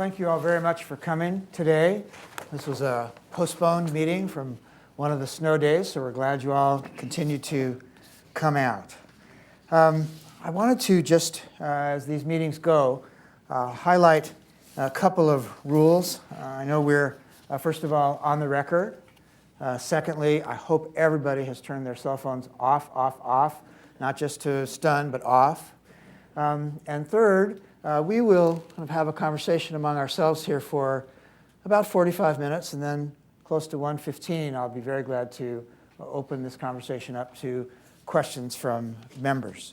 Thank you all very much for coming today. This was a postponed meeting from one of the snow days, so we're glad you all continue to come out. I wanted to just, as these meetings go, highlight a couple of rules. I know we're, first of all, on the record. Secondly, I hope everybody has turned their cell phones off, not just to stun, but off. And third, we will kind of have a conversation among ourselves here for about 45 minutes, and then close to 1:15, I'll be very glad to open this conversation up to questions from members.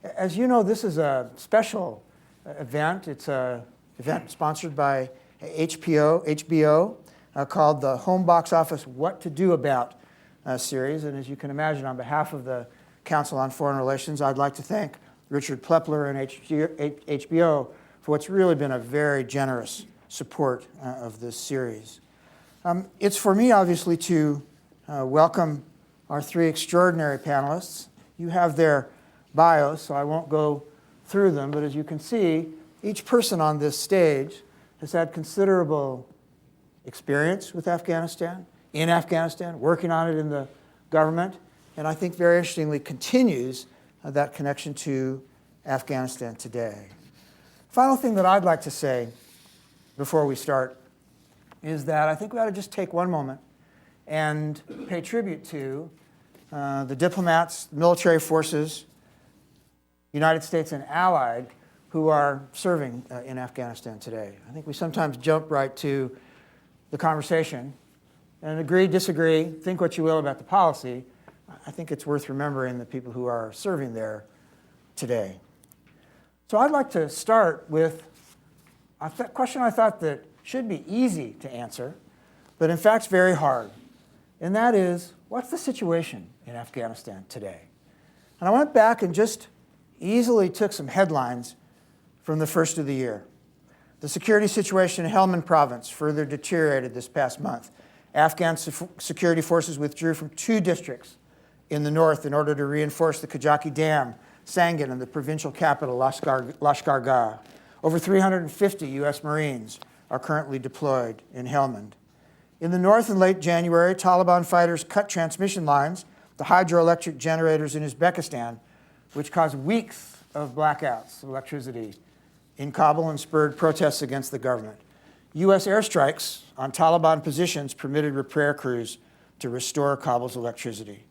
As you know, this is a special event. It's an event sponsored by HBO, called the Home Box Office What to Do About series. And as you can imagine, on behalf of the Council on Foreign Relations, I'd like to thank Richard Plepler and HBO for what's really been a very generous support of this series. It's for me, obviously, to welcome our three extraordinary panelists. You have their bios, so I won't go through them, but as you can see, each person on this stage has had considerable experience with Afghanistan, in Afghanistan, working on it in the government, and I think very interestingly continues that connection to Afghanistan today. Final thing that I'd like to say before we start is that I think we ought to just take one moment and pay tribute to the diplomats, military forces, United States and allied, who are serving in Afghanistan today. I think we sometimes jump right to the conversation and agree, disagree, think what you will about the policy. I think it's worth remembering the people who are serving there today. So I'd like to start with a question I thought that should be easy to answer, but in fact very hard. And that is, what's the situation in Afghanistan today? And I went back and just easily took some headlines from the first of the year. The security situation in Helmand province further deteriorated this past month. Afghan security forces withdrew from 2 districts in the north in order to reinforce the Kajaki Dam, Sangin, and the provincial capital, Lashkar Gah. Over 350 U.S. Marines are currently deployed in Helmand. In the north in late January, Taliban fighters cut transmission lines, the hydroelectric generators in Uzbekistan, which caused weeks of blackouts of electricity in Kabul and spurred protests against the government. U.S. airstrikes on Taliban positions permitted repair crews to restore Kabul's electricity.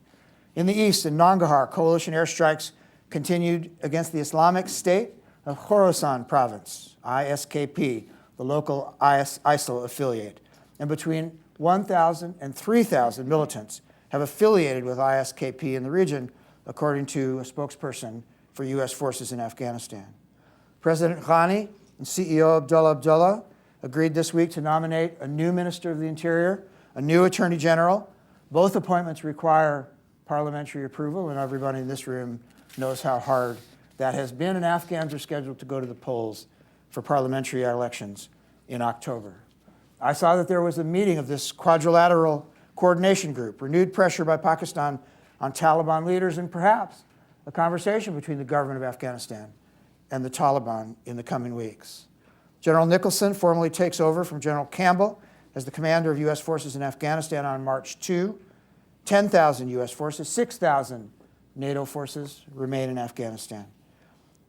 In the east, in Nangarhar, coalition airstrikes continued against the Islamic State of Khorasan province, ISKP, the local ISIL affiliate. And between 1,000 and 3,000 militants have affiliated with ISKP in the region, according to a spokesperson for U.S. forces in Afghanistan. President Ghani and CEO Abdullah agreed this week to nominate a new Minister of the Interior, a new Attorney General. Both appointments require parliamentary approval, and everybody in this room knows how hard that has been, and Afghans are scheduled to go to the polls for parliamentary elections in October. I saw that there was a meeting of this quadrilateral coordination group, renewed pressure by Pakistan on Taliban leaders, and perhaps a conversation between the government of Afghanistan and the Taliban in the coming weeks. General Nicholson formally takes over from General Campbell as the commander of U.S. forces in Afghanistan on March 2. 10,000 U.S. forces, 6,000 NATO forces remain in Afghanistan.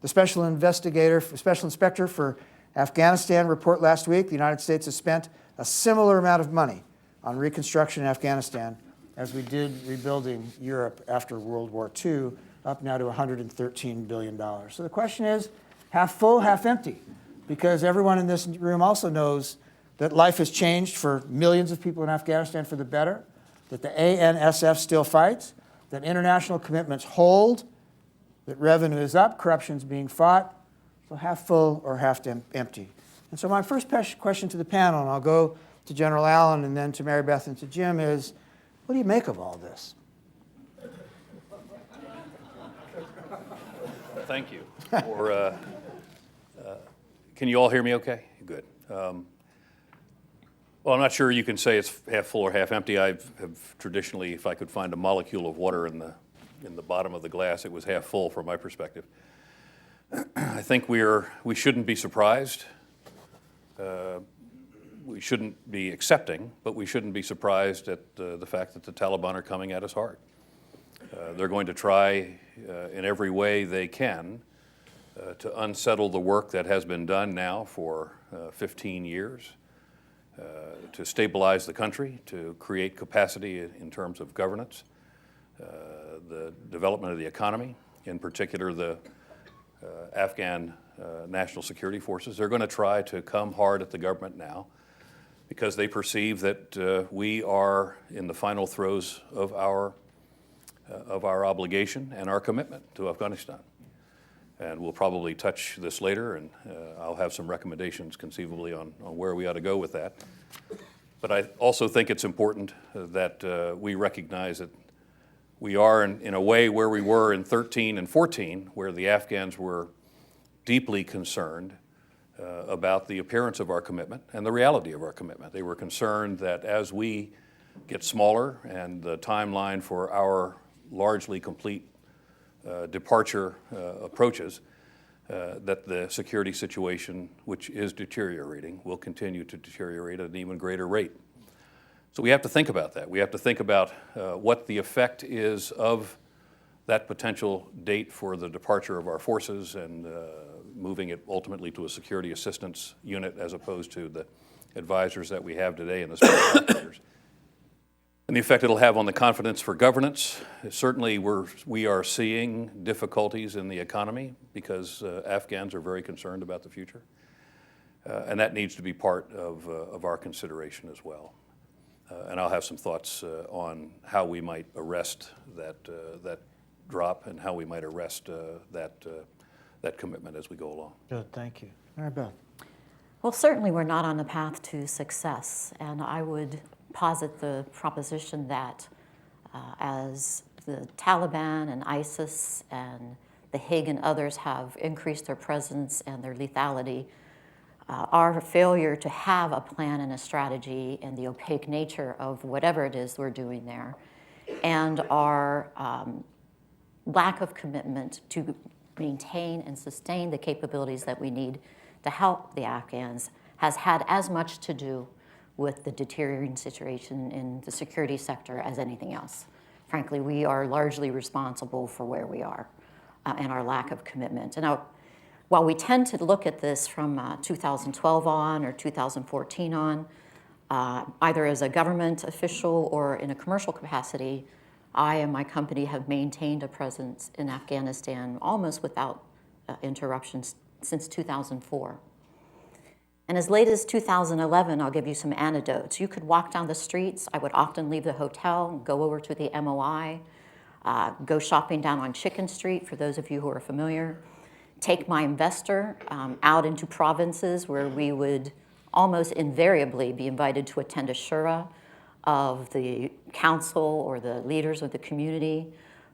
The Special Inspector for Afghanistan report last week, the United States has spent a similar amount of money on reconstruction in Afghanistan as we did rebuilding Europe after World War II, up now to $113 billion. So the question is, half full, half empty, because everyone in this room also knows that life has changed for millions of people in Afghanistan for the better, that the ANSF still fights, that international commitments hold, that revenue is up, corruption's being fought, so half full or half empty. And so my first question to the panel, and I'll go to General Allen and then to Mary Beth and to Jim, is what do you make of all this? Thank you. Can you all hear me okay? Good. Well, I'm not sure you can say it's half full or half empty. I have traditionally, if I could find a molecule of water in the bottom of the glass, it was half full from my perspective. I think we shouldn't be surprised we shouldn't be accepting, but we shouldn't be surprised at the fact that the Taliban are coming at us hard. They're going to try in every way they can to unsettle the work that has been done now for 15 years, to stabilize the country, to create capacity in terms of governance, the development of the economy, in particular the Afghan National Security Forces. They're going to try to come hard at the government now because they perceive that we are in the final throes of our obligation and our commitment to Afghanistan. And we'll probably touch this later, and I'll have some recommendations conceivably on where we ought to go with that. But I also think it's important that we recognize that we are in a way where we were in 13 and 14, where the Afghans were deeply concerned about the appearance of our commitment and the reality of our commitment. They were concerned that as we get smaller and the timeline for our largely complete departure approaches, that the security situation, which is deteriorating, will continue to deteriorate at an even greater rate. So we have to think about that. We have to think about what the effect is of that potential date for the departure of our forces and moving it ultimately to a security assistance unit as opposed to the advisors that we have today in the special operators. And the effect it'll have on the confidence for governance. Certainly we are seeing difficulties in the economy because Afghans are very concerned about the future. And that needs to be part of our consideration as well. And I'll have some thoughts on how we might arrest that drop and how we might arrest that commitment as we go along. Good, thank you. All right, Beth. Well, certainly we're not on the path to success, and I would posit the proposition that as the Taliban and ISIS and the Hague and others have increased their presence and their lethality, our failure to have a plan and a strategy and the opaque nature of whatever it is we're doing there, and our lack of commitment to maintain and sustain the capabilities that we need to help the Afghans has had as much to do with the deteriorating situation in the security sector as anything else. Frankly, we are largely responsible for where we are and our lack of commitment. And while we tend to look at this from 2012 on or 2014 on, either as a government official or in a commercial capacity, I and my company have maintained a presence in Afghanistan almost without interruptions since 2004. And as late as 2011, I'll give you some anecdotes. You could walk down the streets. I would often leave the hotel, go over to the MOI, go shopping down on Chicken Street, for those of you who are familiar, take my investor out into provinces where we would almost invariably be invited to attend a shura of the council or the leaders of the community.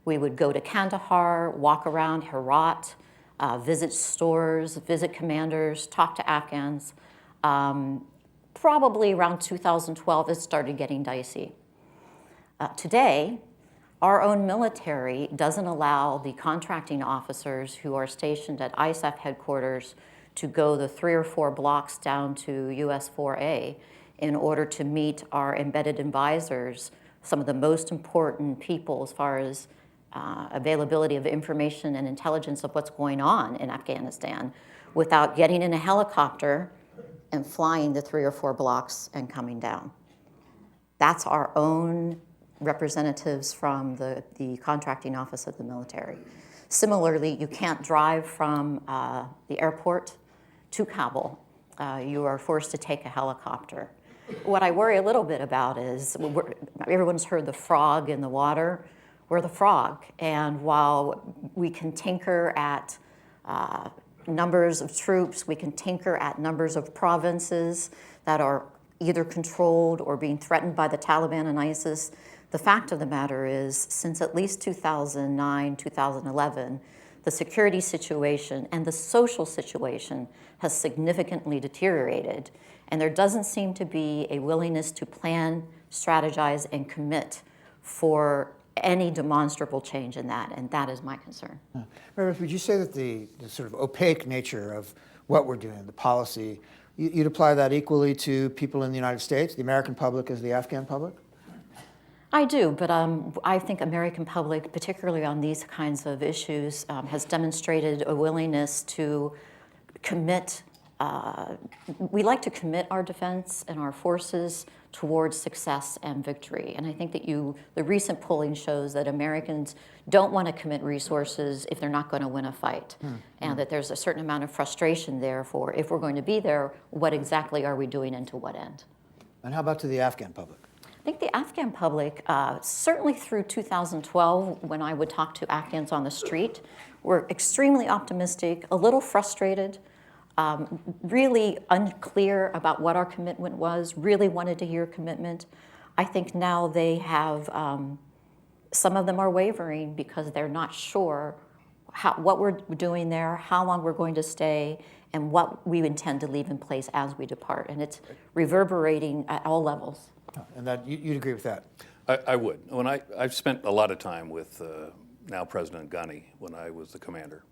We would go to Kandahar, walk around Herat, visit stores, visit commanders, talk to Afghans. Probably around 2012, it started getting dicey. Today, our own military doesn't allow the contracting officers who are stationed at ISAF headquarters to go the 3 or 4 blocks down to US 4A in order to meet our embedded advisors, some of the most important people as far as availability of information and intelligence of what's going on in Afghanistan, without getting in a helicopter and flying the 3 or 4 blocks and coming down. That's our own representatives from the contracting office of the military. Similarly, you can't drive from the airport to Kabul. You are forced to take a helicopter. What I worry a little bit about is, everyone's heard the frog in the water. We're the frog, and while we can tinker at numbers of troops, we can tinker at numbers of provinces that are either controlled or being threatened by the Taliban and ISIS, the fact of the matter is, since at least 2009, 2011, the security situation and the social situation has significantly deteriorated, and there doesn't seem to be a willingness to plan, strategize, and commit for any demonstrable change in that, and that is my concern. Meredith, would you say that the sort of opaque nature of what we're doing, the policy. You'd apply that equally to people in the United States, the American public as the Afghan public? I do, but I think American public, particularly on these kinds of issues, has demonstrated a willingness to commit. We like to commit our defense and our forces towards success and victory. And I think that the recent polling shows that Americans don't want to commit resources if they're not going to win a fight. And that there's a certain amount of frustration there for, if we're going to be there, what exactly are we doing and to what end? And how about to the Afghan public? I think the Afghan public, certainly through 2012, when I would talk to Afghans on the street, were extremely optimistic, a little frustrated, really unclear about what our commitment was, really wanted to hear commitment. I think now they have, some of them are wavering because they're not sure what we're doing there, how long we're going to stay, and what we intend to leave in place as we depart. And it's reverberating at all levels. And that you'd agree with that? I would. I've spent a lot of time with now President Ghani when I was the commander.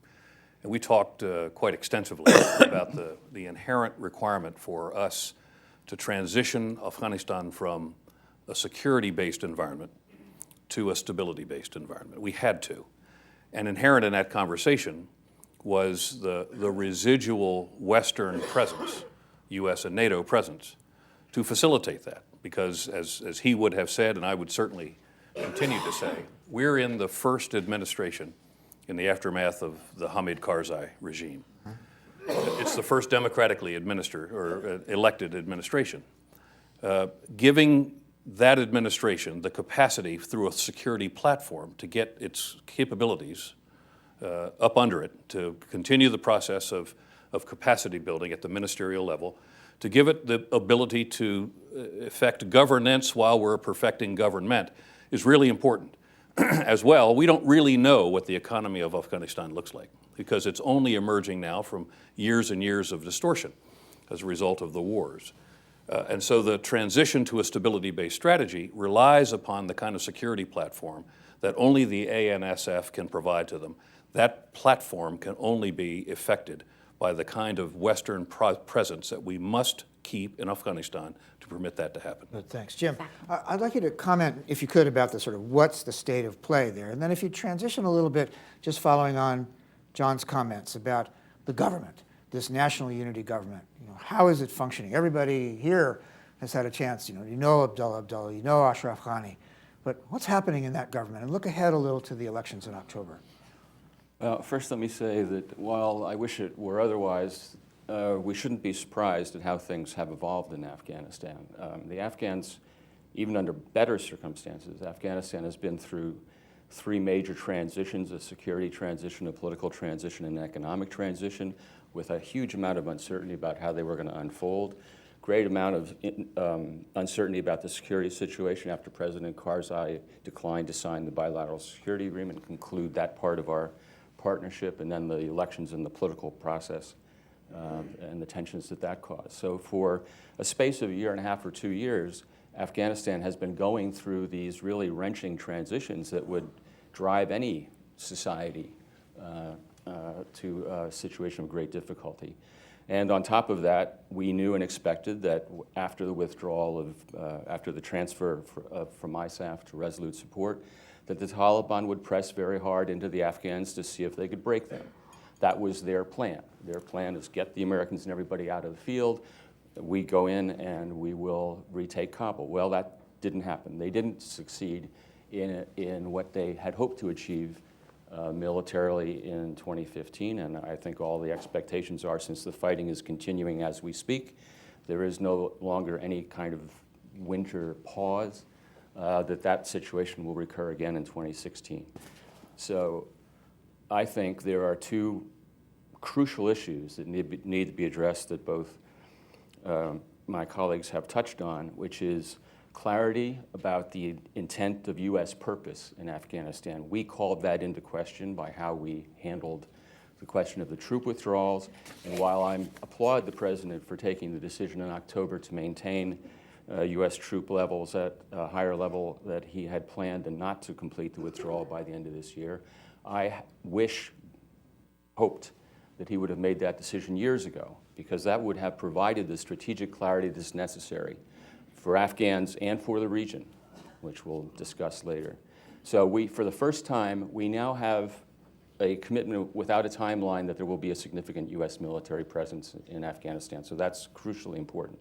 And we talked quite extensively about the inherent requirement for us to transition Afghanistan from a security-based environment to a stability-based environment. We had to. And inherent in that conversation was the residual Western presence, U.S. and NATO presence, to facilitate that. Because as he would have said, and I would certainly continue to say, we're in the first administration in the aftermath of the Hamid Karzai regime. It's the first democratically administered or elected administration. Giving that administration the capacity through a security platform to get its capabilities up under it, to continue the process of capacity building at the ministerial level, to give it the ability to effect governance while we're perfecting government is really important. As well, we don't really know what the economy of Afghanistan looks like because it's only emerging now from years and years of distortion as a result of the wars. And so the transition to a stability-based strategy relies upon the kind of security platform that only the ANSF can provide to them. That platform can only be effected by the kind of Western presence that we must keep in Afghanistan to permit that to happen. Good, thanks. Jim, I'd like you to comment, if you could, about the sort of what's the state of play there. And then if you transition a little bit, just following on John's comments about the government, this national unity government. How is it functioning? Everybody here has had a chance, you know Abdullah, you know Ashraf Ghani, but what's happening in that government? And look ahead a little to the elections in October. First, let me say that while I wish it were otherwise, we shouldn't be surprised at how things have evolved in Afghanistan. The Afghans, even under better circumstances, Afghanistan has been through three major transitions: a security transition, a political transition, and an economic transition, with a huge amount of uncertainty about how they were going to unfold. Great amount of uncertainty about the security situation after President Karzai declined to sign the bilateral security agreement and conclude that part of our partnership, and then the elections and the political process and the tensions that caused. So for a space of a year and a half or 2 years, Afghanistan has been going through these really wrenching transitions that would drive any society to a situation of great difficulty. And on top of that, we knew and expected that after the withdrawal of, after the transfer from ISAF to Resolute Support, that the Taliban would press very hard into the Afghans to see if they could break them. That was their plan. Their plan is get the Americans and everybody out of the field. We go in and we will retake Kabul. Well, that didn't happen. They didn't succeed in what they had hoped to achieve militarily in 2015, and I think all the expectations are, since the fighting is continuing as we speak, there is no longer any kind of winter pause, that situation will recur again in 2016. So I think there are two crucial issues that need to be addressed that both my colleagues have touched on, which is clarity about the intent of U.S. purpose in Afghanistan. We called that into question by how we handled the question of the troop withdrawals. And while I applaud the President for taking the decision in October to maintain U.S. troop levels at a higher level that he had planned and not to complete the withdrawal by the end of this year, I hoped that he would have made that decision years ago, because that would have provided the strategic clarity that's necessary for Afghans and for the region, which we'll discuss later. So for the first time, we now have a commitment without a timeline that there will be a significant U.S. military presence in Afghanistan. So that's crucially important.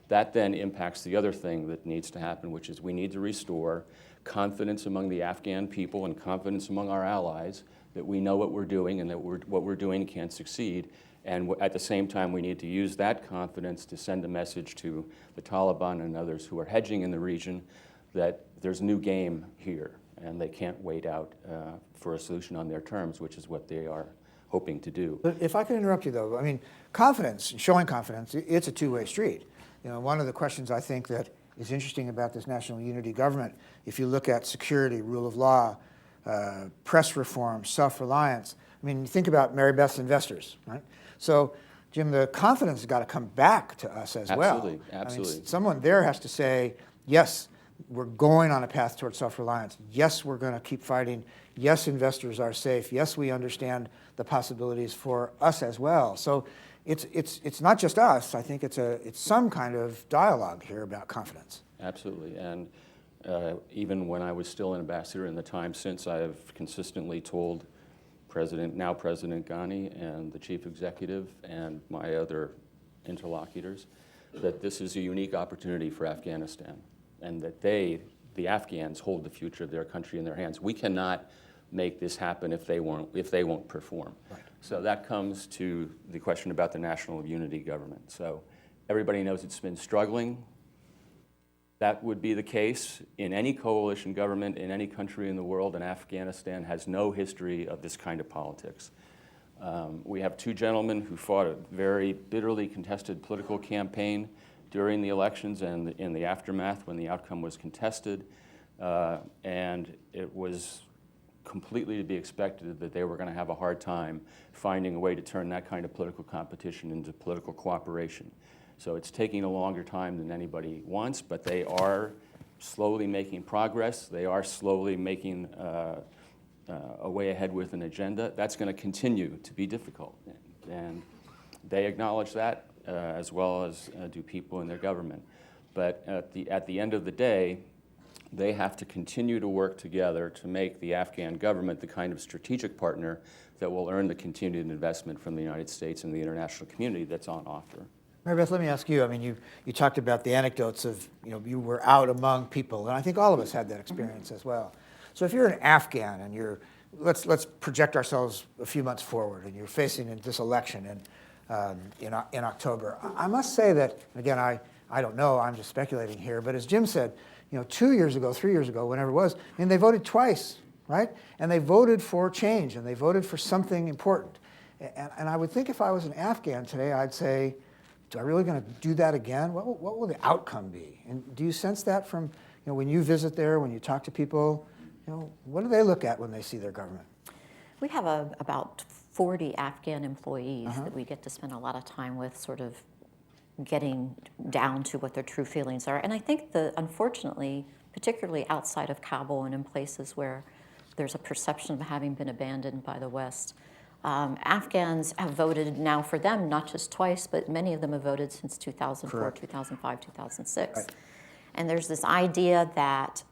That then impacts the other thing that needs to happen, which is we need to restore confidence among the Afghan people and confidence among our allies that we know what we're doing and that what we're doing can succeed. And at the same time, we need to use that confidence to send a message to the Taliban and others who are hedging in the region that there's new game here and they can't wait out for a solution on their terms, which is what they are hoping to do. But if I can interrupt you, though, I mean, confidence, showing confidence, it's a two-way street. You know, one of the questions I think that is interesting about this national unity government, if you look at security, rule of law, press reform, self-reliance, I mean, you think about Mary Beth's investors, right? So, Jim, the confidence has got to come back to us as well. Absolutely, absolutely. I mean, someone there has to say, yes, we're going on a path towards self-reliance. Yes, we're going to keep fighting. Yes, investors are safe. Yes, we understand the possibilities for us as well. So it's not just us. I think it's some kind of dialogue here about confidence. Absolutely. And even when I was still an ambassador in the time since, I have consistently told now President Ghani and the chief executive and my other interlocutors that this is a unique opportunity for Afghanistan and that the Afghans, hold the future of their country in their hands. We cannot make this happen if they won't perform. Right. So that comes to the question about the national unity government. So everybody knows it's been struggling. That would be the case in any coalition government in any country in the world, and Afghanistan has no history of this kind of politics. We have two gentlemen who fought a very bitterly contested political campaign during the elections and in the aftermath when the outcome was contested, and it was completely to be expected that they were going to have a hard time finding a way to turn that kind of political competition into political cooperation. So it's taking a longer time than anybody wants, but they are slowly making progress. They are slowly making a way ahead with an agenda. That's going to continue to be difficult, and they acknowledge that as well as do people in their government. But at the end of the day, they have to continue to work together to make the Afghan government the kind of strategic partner that will earn the continued investment from the United States and the international community that's on offer. Mary Beth, let me ask you, I mean, you talked about the anecdotes of, you were out among people, and I think all of us had that experience as well. So if you're an Afghan and let's project ourselves a few months forward, and you're facing this election in October, I must say that, again, I don't know, I'm just speculating here, but as Jim said, 2 years ago, 3 years ago, whenever it was, I mean, they voted twice, right? And they voted for change, and they voted for something important. And I would think if I was an Afghan today, I'd say, do I really going to do that again? What will the outcome be? And do you sense that from, when you visit there, when you talk to people, what do they look at when they see their government? We have about 40 Afghan employees that we get to spend a lot of time with, sort of getting down to what their true feelings are. And I think unfortunately, particularly outside of Kabul and in places where there's a perception of having been abandoned by the West, Afghans have voted now for them, not just twice, but many of them have voted since 2004, Correct. 2005, 2006. Right. And there's this idea that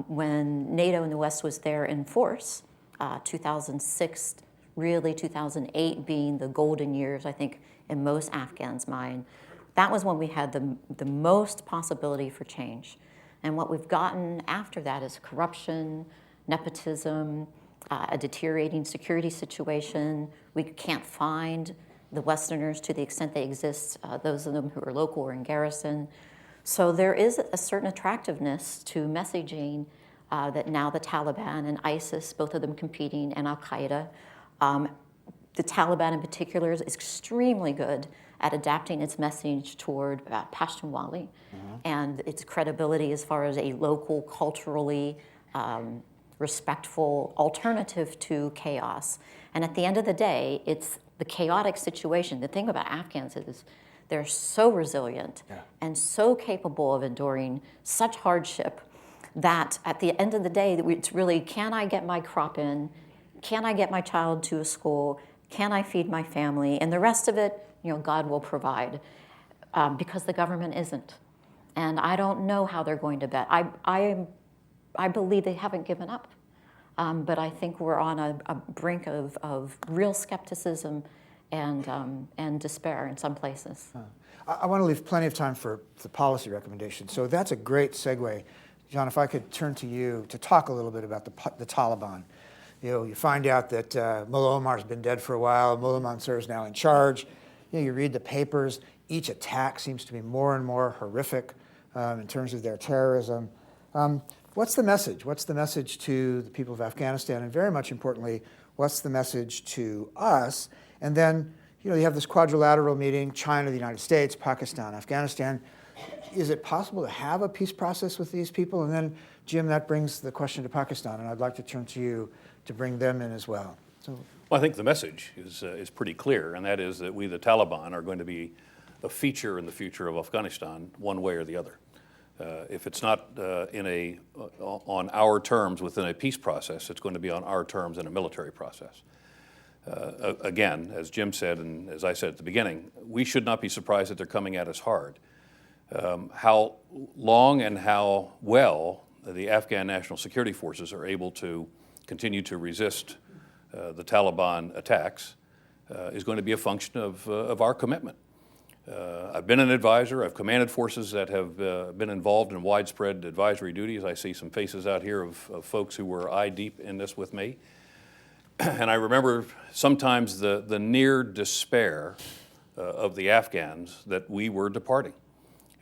when NATO in the West was there in force, 2006, really 2008 being the golden years, I think, in most Afghans' mind, that was when we had the most possibility for change. And what we've gotten after that is corruption, nepotism, a deteriorating security situation. We can't find the Westerners to the extent they exist, those of them who are local or in garrison. So there is a certain attractiveness to messaging that now the Taliban and ISIS, both of them competing, and Al-Qaeda, the Taliban in particular is extremely good at adapting its message toward Pashtunwali and its credibility as far as a local, culturally respectful alternative to chaos. And at the end of the day, it's the chaotic situation. The thing about Afghans is they're so resilient and so capable of enduring such hardship that at the end of the day, it's really, can I get my crop in? Can I get my child to a school? can I feed my family? And the rest of it, God will provide, because the government isn't. And I don't know how they're going to bet. I believe they haven't given up. But I think we're on a brink of real skepticism and despair in some places. I want to leave plenty of time for the policy recommendations. So that's a great segue. John, if I could turn to you to talk a little bit about the Taliban. You find out that Mullah Omar's been dead for a while. Mullah Mansour is now in charge. You read the papers. Each attack seems to be more and more horrific in terms of their terrorism. What's the message? What's the message to the people of Afghanistan? And very much importantly, what's the message to us? And then, you have this quadrilateral meeting, China, the United States, Pakistan, Afghanistan. Is it possible to have a peace process with these people? And then, Jim, that brings the question to Pakistan, and I'd like to turn to you to bring them in as well. Well, I think the message is pretty clear, and that is that we, the Taliban, are going to be a feature in the future of Afghanistan, one way or the other. If it's not on our terms within a peace process, it's going to be on our terms in a military process. Again, as Jim said, and as I said at the beginning, we should not be surprised that they're coming at us hard. How long and how well the Afghan National Security Forces are able to continue to resist the Taliban attacks is going to be a function of our commitment. I've been an advisor. I've commanded forces that have been involved in widespread advisory duties. I see some faces out here of folks who were eye deep in this with me. And I remember sometimes the near despair of the Afghans that we were departing.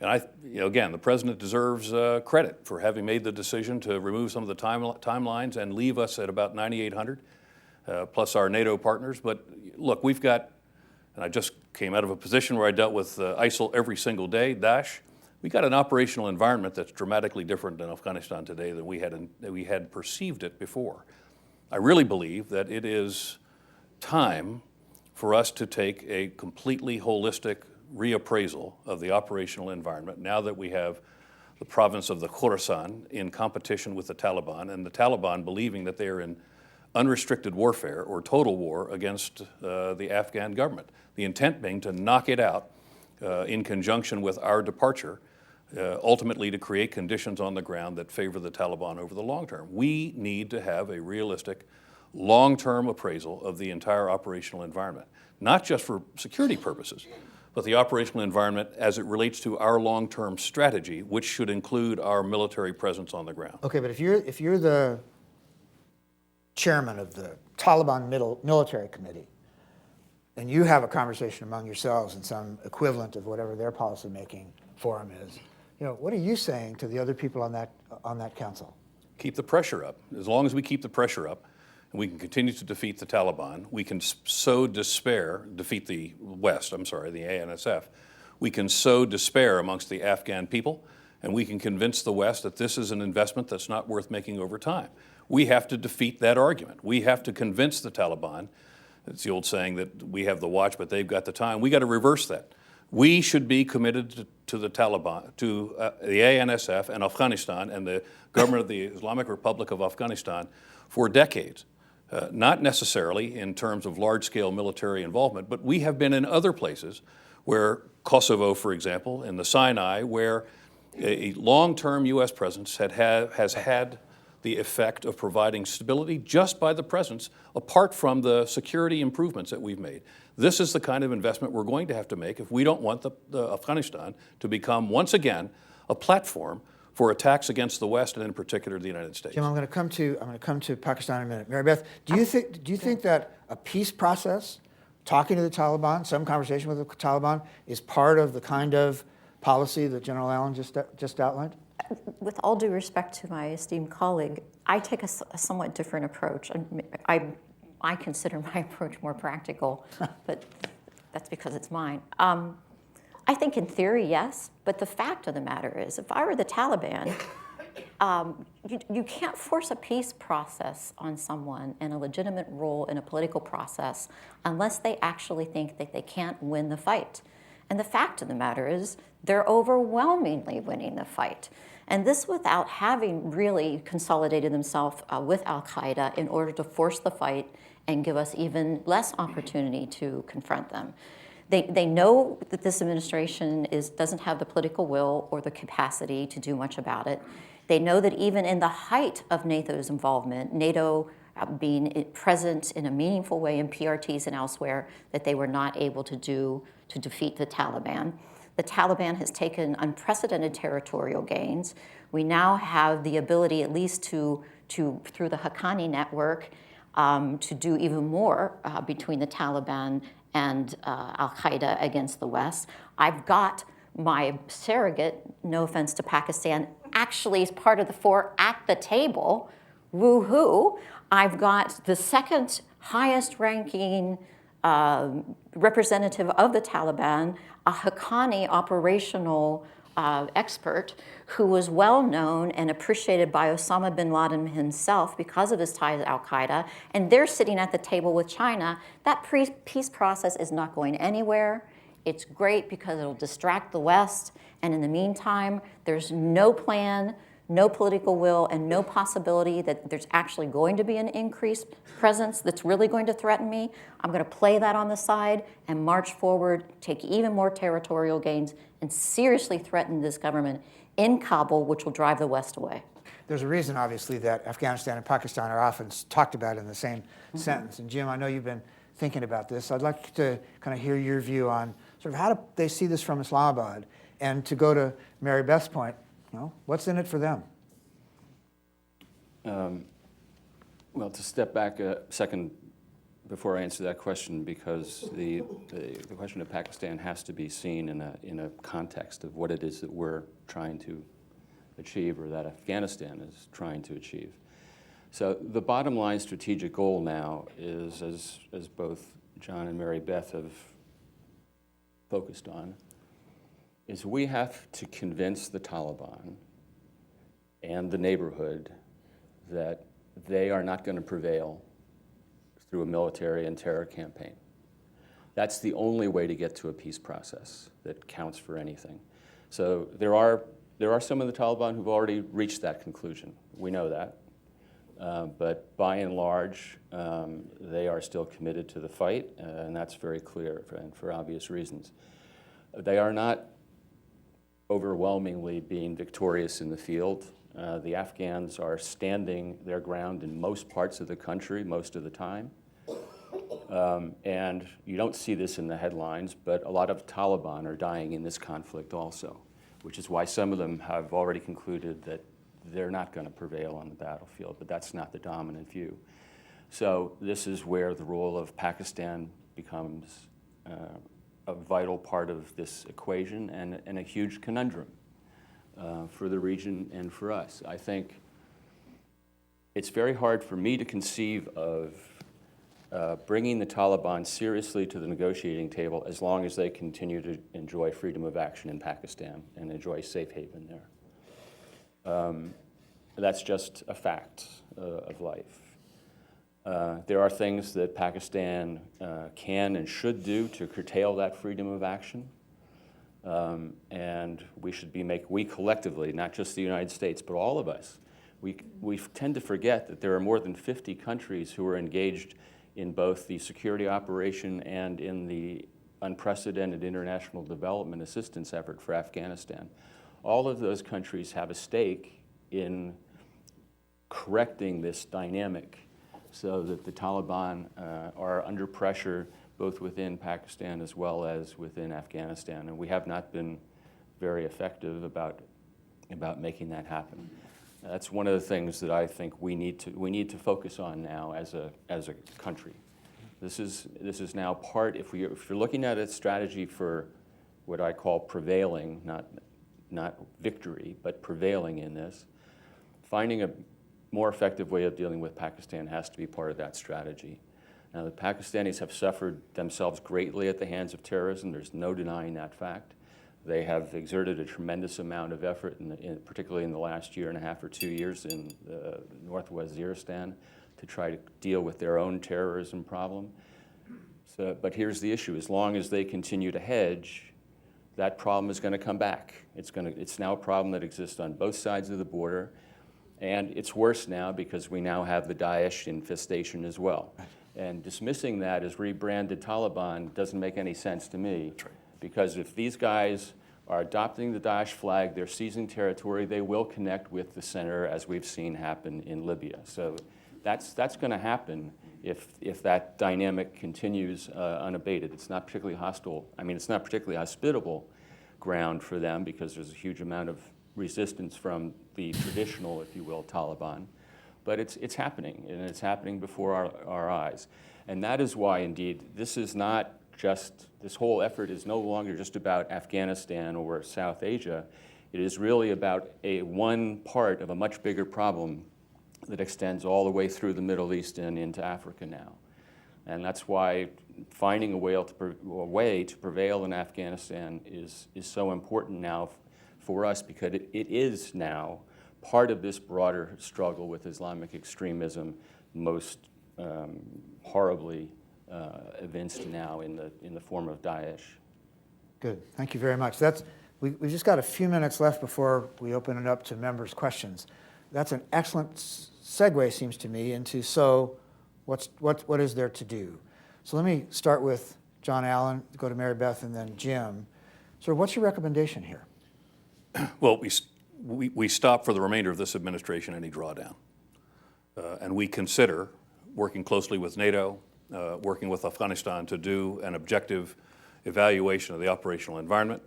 And again, the president deserves credit for having made the decision to remove some of the timelines and leave us at about 9,800, plus our NATO partners. But look, we've got, and I just came out of a position where I dealt with ISIL every single day, Daesh. We got an operational environment that's dramatically different in Afghanistan today than we had perceived it before. I really believe that it is time for us to take a completely holistic reappraisal of the operational environment now that we have the province of the Khorasan in competition with the Taliban, and the Taliban believing that they are in unrestricted warfare or total war against the Afghan government. The intent being to knock it out in conjunction with our departure, ultimately to create conditions on the ground that favor the Taliban over the long term. We need to have a realistic, long-term appraisal of the entire operational environment, not just for security purposes, but the operational environment as it relates to our long-term strategy, which should include our military presence on the ground. Okay, but if you're the chairman of the Taliban military committee, and you have a conversation among yourselves in some equivalent of whatever their policymaking forum is, what are you saying to the other people on that council? Keep the pressure up. As long as we keep the pressure up, and we can continue to defeat the Taliban, we can defeat the West, the ANSF. We can sow despair amongst the Afghan people, and we can convince the West that this is an investment that's not worth making over time. We have to defeat that argument. We have to convince the Taliban. It's the old saying that we have the watch, but they've got the time. We got to reverse that. We should be committed to the Taliban, to the ANSF and Afghanistan and the government of the Islamic Republic of Afghanistan for decades. Not necessarily in terms of large-scale military involvement, but we have been in other places where Kosovo, for example, in the Sinai, where a long-term U.S. presence has had the effect of providing stability just by the presence, apart from the security improvements that we've made. This is the kind of investment we're going to have to make if we don't want the Afghanistan to become, once again, a platform for attacks against the West and in particular the United States. Jim, I'm going to come to Pakistan in a minute. Mary Beth, do you think that a peace process, talking to the Taliban, some conversation with the Taliban, is part of the kind of policy that General Allen just outlined? With all due respect to my esteemed colleague, I take a somewhat different approach. I consider my approach more practical, but that's because it's mine. I think in theory, yes, but the fact of the matter is, if I were the Taliban, you can't force a peace process on someone in a legitimate role in a political process unless they actually think that they can't win the fight. And the fact of the matter is, they're overwhelmingly winning the fight. And this without having really consolidated themselves with al-Qaeda in order to force the fight and give us even less opportunity to confront them. They know that this administration doesn't have the political will or the capacity to do much about it. They know that even in the height of NATO's involvement, NATO being present in a meaningful way in PRTs and elsewhere, that they were not able to do to defeat the Taliban. The Taliban has taken unprecedented territorial gains. We now have the ability, at least through the Haqqani network, to do even more between the Taliban and al-Qaeda against the West. I've got my surrogate, no offense to Pakistan, actually is part of the four at the table. Woo-hoo. I've got the second highest ranking representative of the Taliban, a Haqqani operational expert who was well known and appreciated by Osama bin Laden himself because of his ties to al-Qaeda, and they're sitting at the table with China. That peace process is not going anywhere. It's great because it'll distract the West, and in the meantime, there's no plan, no political will, and no possibility that there's actually going to be an increased presence that's really going to threaten me. I'm going to play that on the side and march forward, take even more territorial gains, and seriously threaten this government in Kabul, which will drive the West away. There's a reason, obviously, that Afghanistan and Pakistan are often talked about in the same sentence. And Jim, I know you've been thinking about this. I'd like to kind of hear your view on sort of how do they see this from Islamabad, and to go to Mary Beth's point, what's in it for them? Well, to step back a second before I answer that question, because the question of Pakistan has to be seen in a context of what it is that we're trying to achieve, or that Afghanistan is trying to achieve. So the bottom line strategic goal now is, as both John and Mary Beth have focused on, is we have to convince the Taliban and the neighborhood that they are not going to prevail through a military and terror campaign. That's the only way to get to a peace process that counts for anything. So there are some of the Taliban who've already reached that conclusion. We know that. But by and large, they are still committed to the fight, and that's very clear and for obvious reasons. They are not overwhelmingly being victorious in the field. The Afghans are standing their ground in most parts of the country most of the time. And you don't see this in the headlines, but a lot of Taliban are dying in this conflict also, which is why some of them have already concluded that they're not going to prevail on the battlefield, but that's not the dominant view. So this is where the role of Pakistan becomes a vital part of this equation, and a huge conundrum for the region and for us. I think it's very hard for me to conceive of bringing the Taliban seriously to the negotiating table as long as they continue to enjoy freedom of action in Pakistan and enjoy safe haven there. That's just a fact of life. There are things that Pakistan can and should do to curtail that freedom of action. And we collectively, not just the United States, but all of us, we tend to forget that there are more than 50 countries who are engaged in both the security operation and in the unprecedented international development assistance effort for Afghanistan. All of those countries have a stake in correcting this dynamic so that the Taliban are under pressure both within Pakistan as well as within Afghanistan. And we have not been very effective about making that happen. That's one of the things that I think we need to focus on now as a country. This is now part, if you're looking at a strategy for what I call prevailing, not victory, but prevailing in this, finding a more effective way of dealing with Pakistan has to be part of that strategy. Now, the Pakistanis have suffered themselves greatly at the hands of terrorism. There's no denying that fact. They have exerted a tremendous amount of effort, particularly in the last year and a half or 2 years in northwest Waziristan, to try to deal with their own terrorism problem. But here's the issue. As long as they continue to hedge, that problem is going to come back. It's now a problem that exists on both sides of the border. And it's worse now because we now have the Daesh infestation as well. And dismissing that as rebranded Taliban doesn't make any sense to me. That's right. Because if these guys are adopting the Daesh flag, they're seizing territory, they will connect with the center, as we've seen happen in Libya. So that's going to happen if that dynamic continues unabated. It's not particularly hostile. I mean, it's not particularly hospitable ground for them because there's a huge amount of resistance from the traditional, if you will, Taliban. But it's happening, and it's happening before our eyes. And that is why, indeed, this whole effort is no longer just about Afghanistan or South Asia. It is really about one part of a much bigger problem that extends all the way through the Middle East and into Africa now. And that's why finding a way to prevail in Afghanistan is so important now for us, because it is now part of this broader struggle with Islamic extremism, most horribly evinced now in the form of Daesh. Good. Thank you very much. We've just got a few minutes left before we open it up to members' questions. That's an excellent segue, seems to me, into what is there to do? So let me start with John Allen, go to Mary Beth, and then Jim. So what's your recommendation here? Well, we stop for the remainder of this administration any drawdown. And we consider working closely with NATO, working with Afghanistan to do an objective evaluation of the operational environment,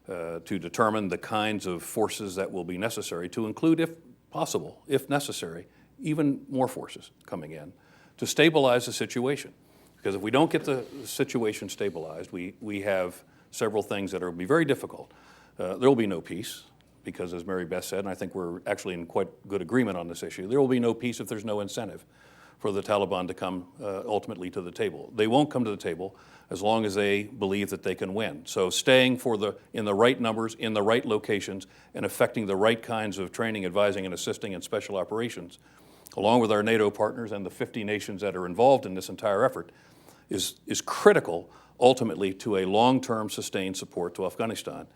to determine the kinds of forces that will be necessary, to include, if possible, if necessary, even more forces coming in, to stabilize the situation. Because if we don't get the situation stabilized, we have several things that will be very difficult. There will be no peace, because as Mary Beth said, and I think we're actually in quite good agreement on this issue, there will be no peace if there's no incentive for the Taliban to come ultimately to the table. They won't come to the table as long as they believe that they can win. So staying in the right numbers, in the right locations, and effecting the right kinds of training, advising, and assisting in special operations, along with our NATO partners and the 50 nations that are involved in this entire effort, is critical ultimately to a long-term sustained support to Afghanistan.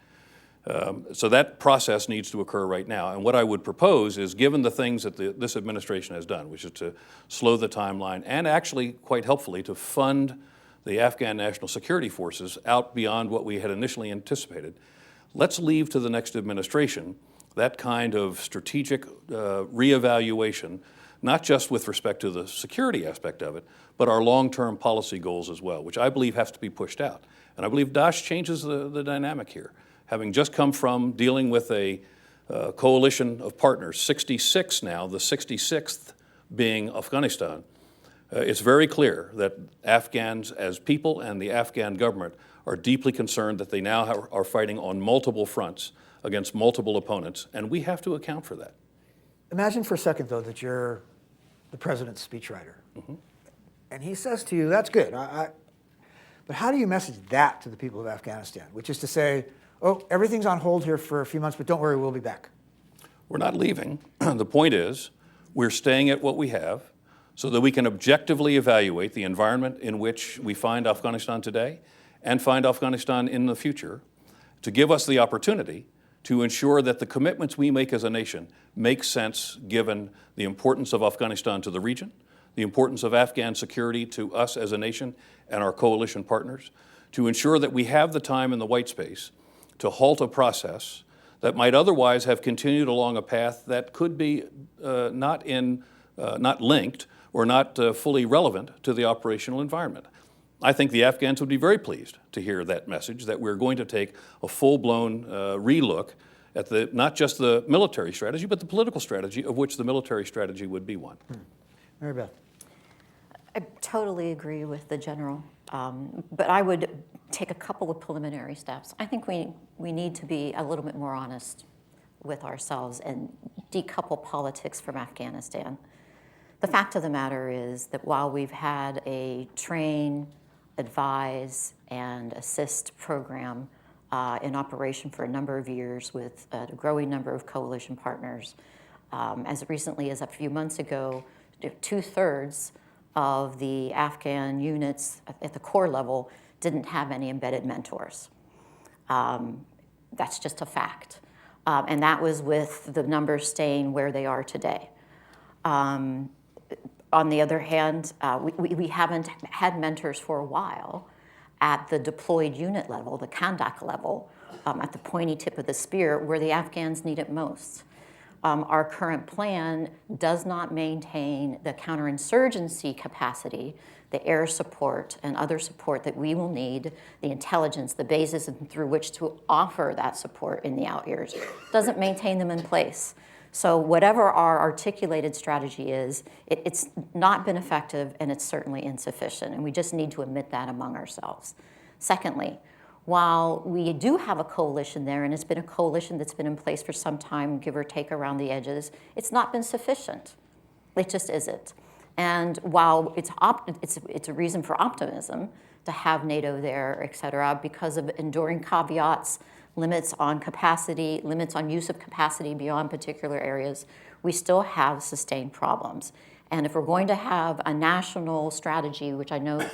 So that process needs to occur right now. And what I would propose is, given the things that this administration has done, which is to slow the timeline and actually, quite helpfully, to fund the Afghan National Security Forces out beyond what we had initially anticipated, let's leave to the next administration that kind of strategic reevaluation, not just with respect to the security aspect of it, but our long-term policy goals as well, which I believe has to be pushed out. And I believe Daesh changes the dynamic here. Having just come from dealing with a coalition of partners, 66 now, the 66th being Afghanistan, it's very clear that Afghans as people and the Afghan government are deeply concerned that they now are fighting on multiple fronts against multiple opponents, and we have to account for that. Imagine for a second, though, that you're the president's speechwriter. Mm-hmm. And he says to you, that's good, but how do you message that to the people of Afghanistan, which is to say, oh, everything's on hold here for a few months, but don't worry, we'll be back. We're not leaving. The point is, we're staying at what we have so that we can objectively evaluate the environment in which we find Afghanistan today and find Afghanistan in the future, to give us the opportunity to ensure that the commitments we make as a nation make sense given the importance of Afghanistan to the region, the importance of Afghan security to us as a nation and our coalition partners, to ensure that we have the time and the white space to halt a process that might otherwise have continued along a path that could be not linked or not fully relevant to the operational environment. I think the Afghans would be very pleased to hear that message, that we're going to take a full-blown relook at not just the military strategy, but the political strategy, of which the military strategy would be one. Mary Beth. I totally agree with the general, but I would take a couple of preliminary steps. I think we need to be a little bit more honest with ourselves and decouple politics from Afghanistan. The fact of the matter is that while we've had a train, advise, and assist program in operation for a number of years with a growing number of coalition partners, as recently as a few months ago, 2/3 of the Afghan units at the corps level didn't have any embedded mentors. That's just a fact. And that was with the numbers staying where they are today. on the other hand, we haven't had mentors for a while at the deployed unit level, the Kandak level, at the pointy tip of the spear, where the Afghans need it most. Our current plan does not maintain the counterinsurgency capacity, the air support and other support that we will need, the intelligence, the basis through which to offer that support in the out years, doesn't maintain them in place. So whatever our articulated strategy is, it's not been effective and it's certainly insufficient, and we just need to admit that among ourselves. Secondly, while we do have a coalition there, and it's been a coalition that's been in place for some time, give or take around the edges, it's not been sufficient. It just isn't. And while it's a reason for optimism to have NATO there, et cetera, because of enduring caveats, limits on capacity, limits on use of capacity beyond particular areas, we still have sustained problems. And if we're going to have a national strategy, which I know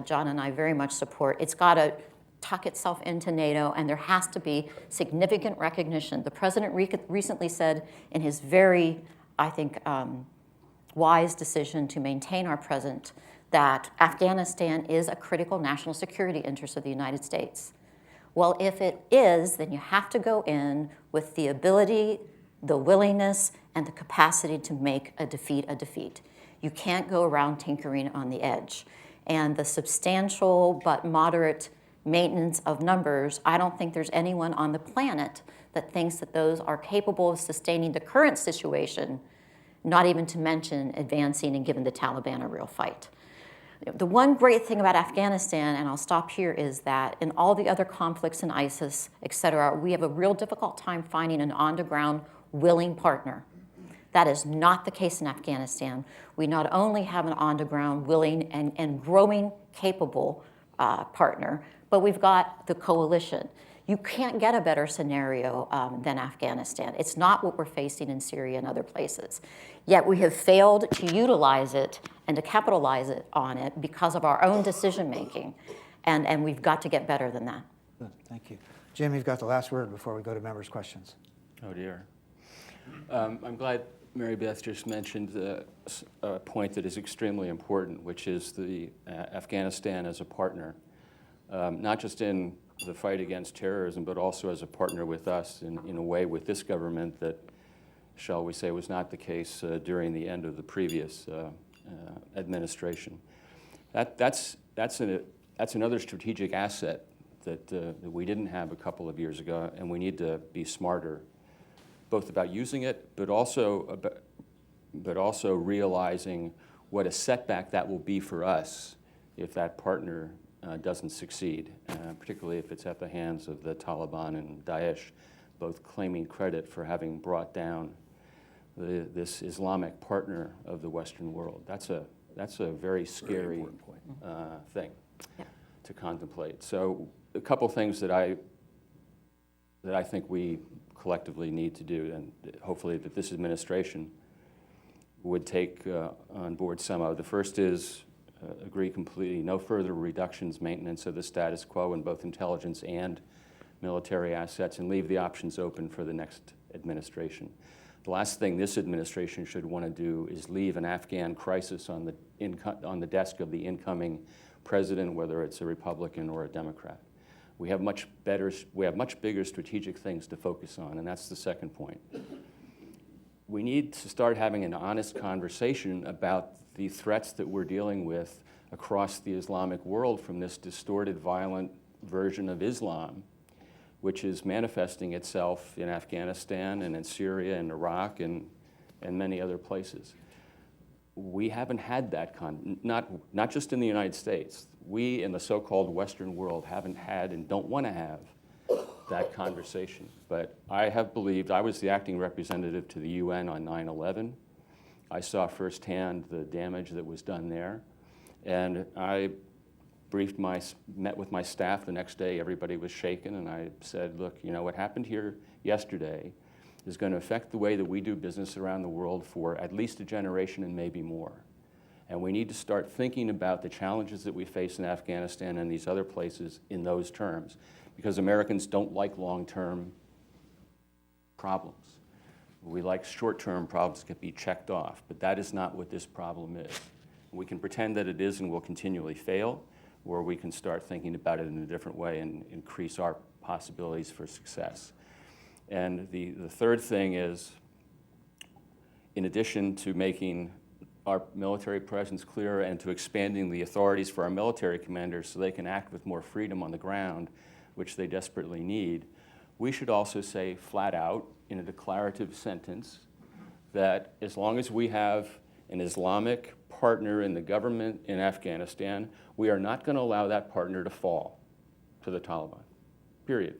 John and I very much support, it's got to tuck itself into NATO, and there has to be significant recognition. The president recently said in his very, I think, wise decision to maintain our presence that Afghanistan is a critical national security interest of the United States. Well, if it is, then you have to go in with the ability, the willingness, and the capacity to make a defeat a defeat. You can't go around tinkering on the edge. And the substantial but moderate maintenance of numbers, I don't think there's anyone on the planet that thinks that those are capable of sustaining the current situation, not even to mention advancing and giving the Taliban a real fight. The one great thing about Afghanistan, and I'll stop here, is that in all the other conflicts in ISIS, et cetera, we have a real difficult time finding an on-the-ground willing partner. That is not the case in Afghanistan. We not only have an on-the-ground willing and growing capable partner, but we've got the coalition. You can't get a better scenario than Afghanistan. It's not what we're facing in Syria and other places. Yet we have failed to utilize it and to capitalize on it because of our own decision making. And we've got to get better than that. Good, thank you. Jim, you've got the last word before we go to members' questions. Oh dear. I'm glad Mary Beth just mentioned a point that is extremely important, which is the Afghanistan as a partner, not just in the fight against terrorism, but also as a partner with us in a way with this government that, shall we say, was not the case during the end of the previous administration. That's another strategic asset that we didn't have a couple of years ago, and we need to be smarter, both about using it, but also realizing what a setback that will be for us if that partner doesn't succeed, particularly if it's at the hands of the Taliban and Daesh, both claiming credit for having brought down this Islamic partner of the Western world. That's a very scary thing to contemplate. So a couple things that I think we collectively need to do, and hopefully that this administration would take on board some of. The first is agree completely, no further reductions, maintenance of the status quo in both intelligence and military assets, and leave the options open for the next administration. The last thing this administration should want to do is leave an Afghan crisis on the desk of the incoming president, whether it's a Republican or a Democrat. We have much bigger strategic things to focus on, and that's the second point. We need to start having an honest conversation about the threats that we're dealing with across the Islamic world from this distorted, violent version of Islam, which is manifesting itself in Afghanistan and in Syria and Iraq and many other places. We haven't had that, not just in the United States. We in the so-called Western world haven't had and don't want to have that conversation. But I have believed, I was the acting representative to the UN on 9/11. I saw firsthand the damage that was done there. And I met with my staff the next day. Everybody was shaken, and I said, look, you know, what happened here yesterday is going to affect the way that we do business around the world for at least a generation and maybe more. And we need to start thinking about the challenges that we face in Afghanistan and these other places in those terms, because Americans don't like long-term problems. We like short-term problems that can be checked off, but that is not what this problem is. We can pretend that it is and will continually fail, or we can start thinking about it in a different way and increase our possibilities for success. And the third thing is, in addition to making our military presence clearer and to expanding the authorities for our military commanders so they can act with more freedom on the ground, which they desperately need, we should also say flat out in a declarative sentence that as long as we have an Islamic partner in the government in Afghanistan, we are not going to allow that partner to fall to the Taliban, period.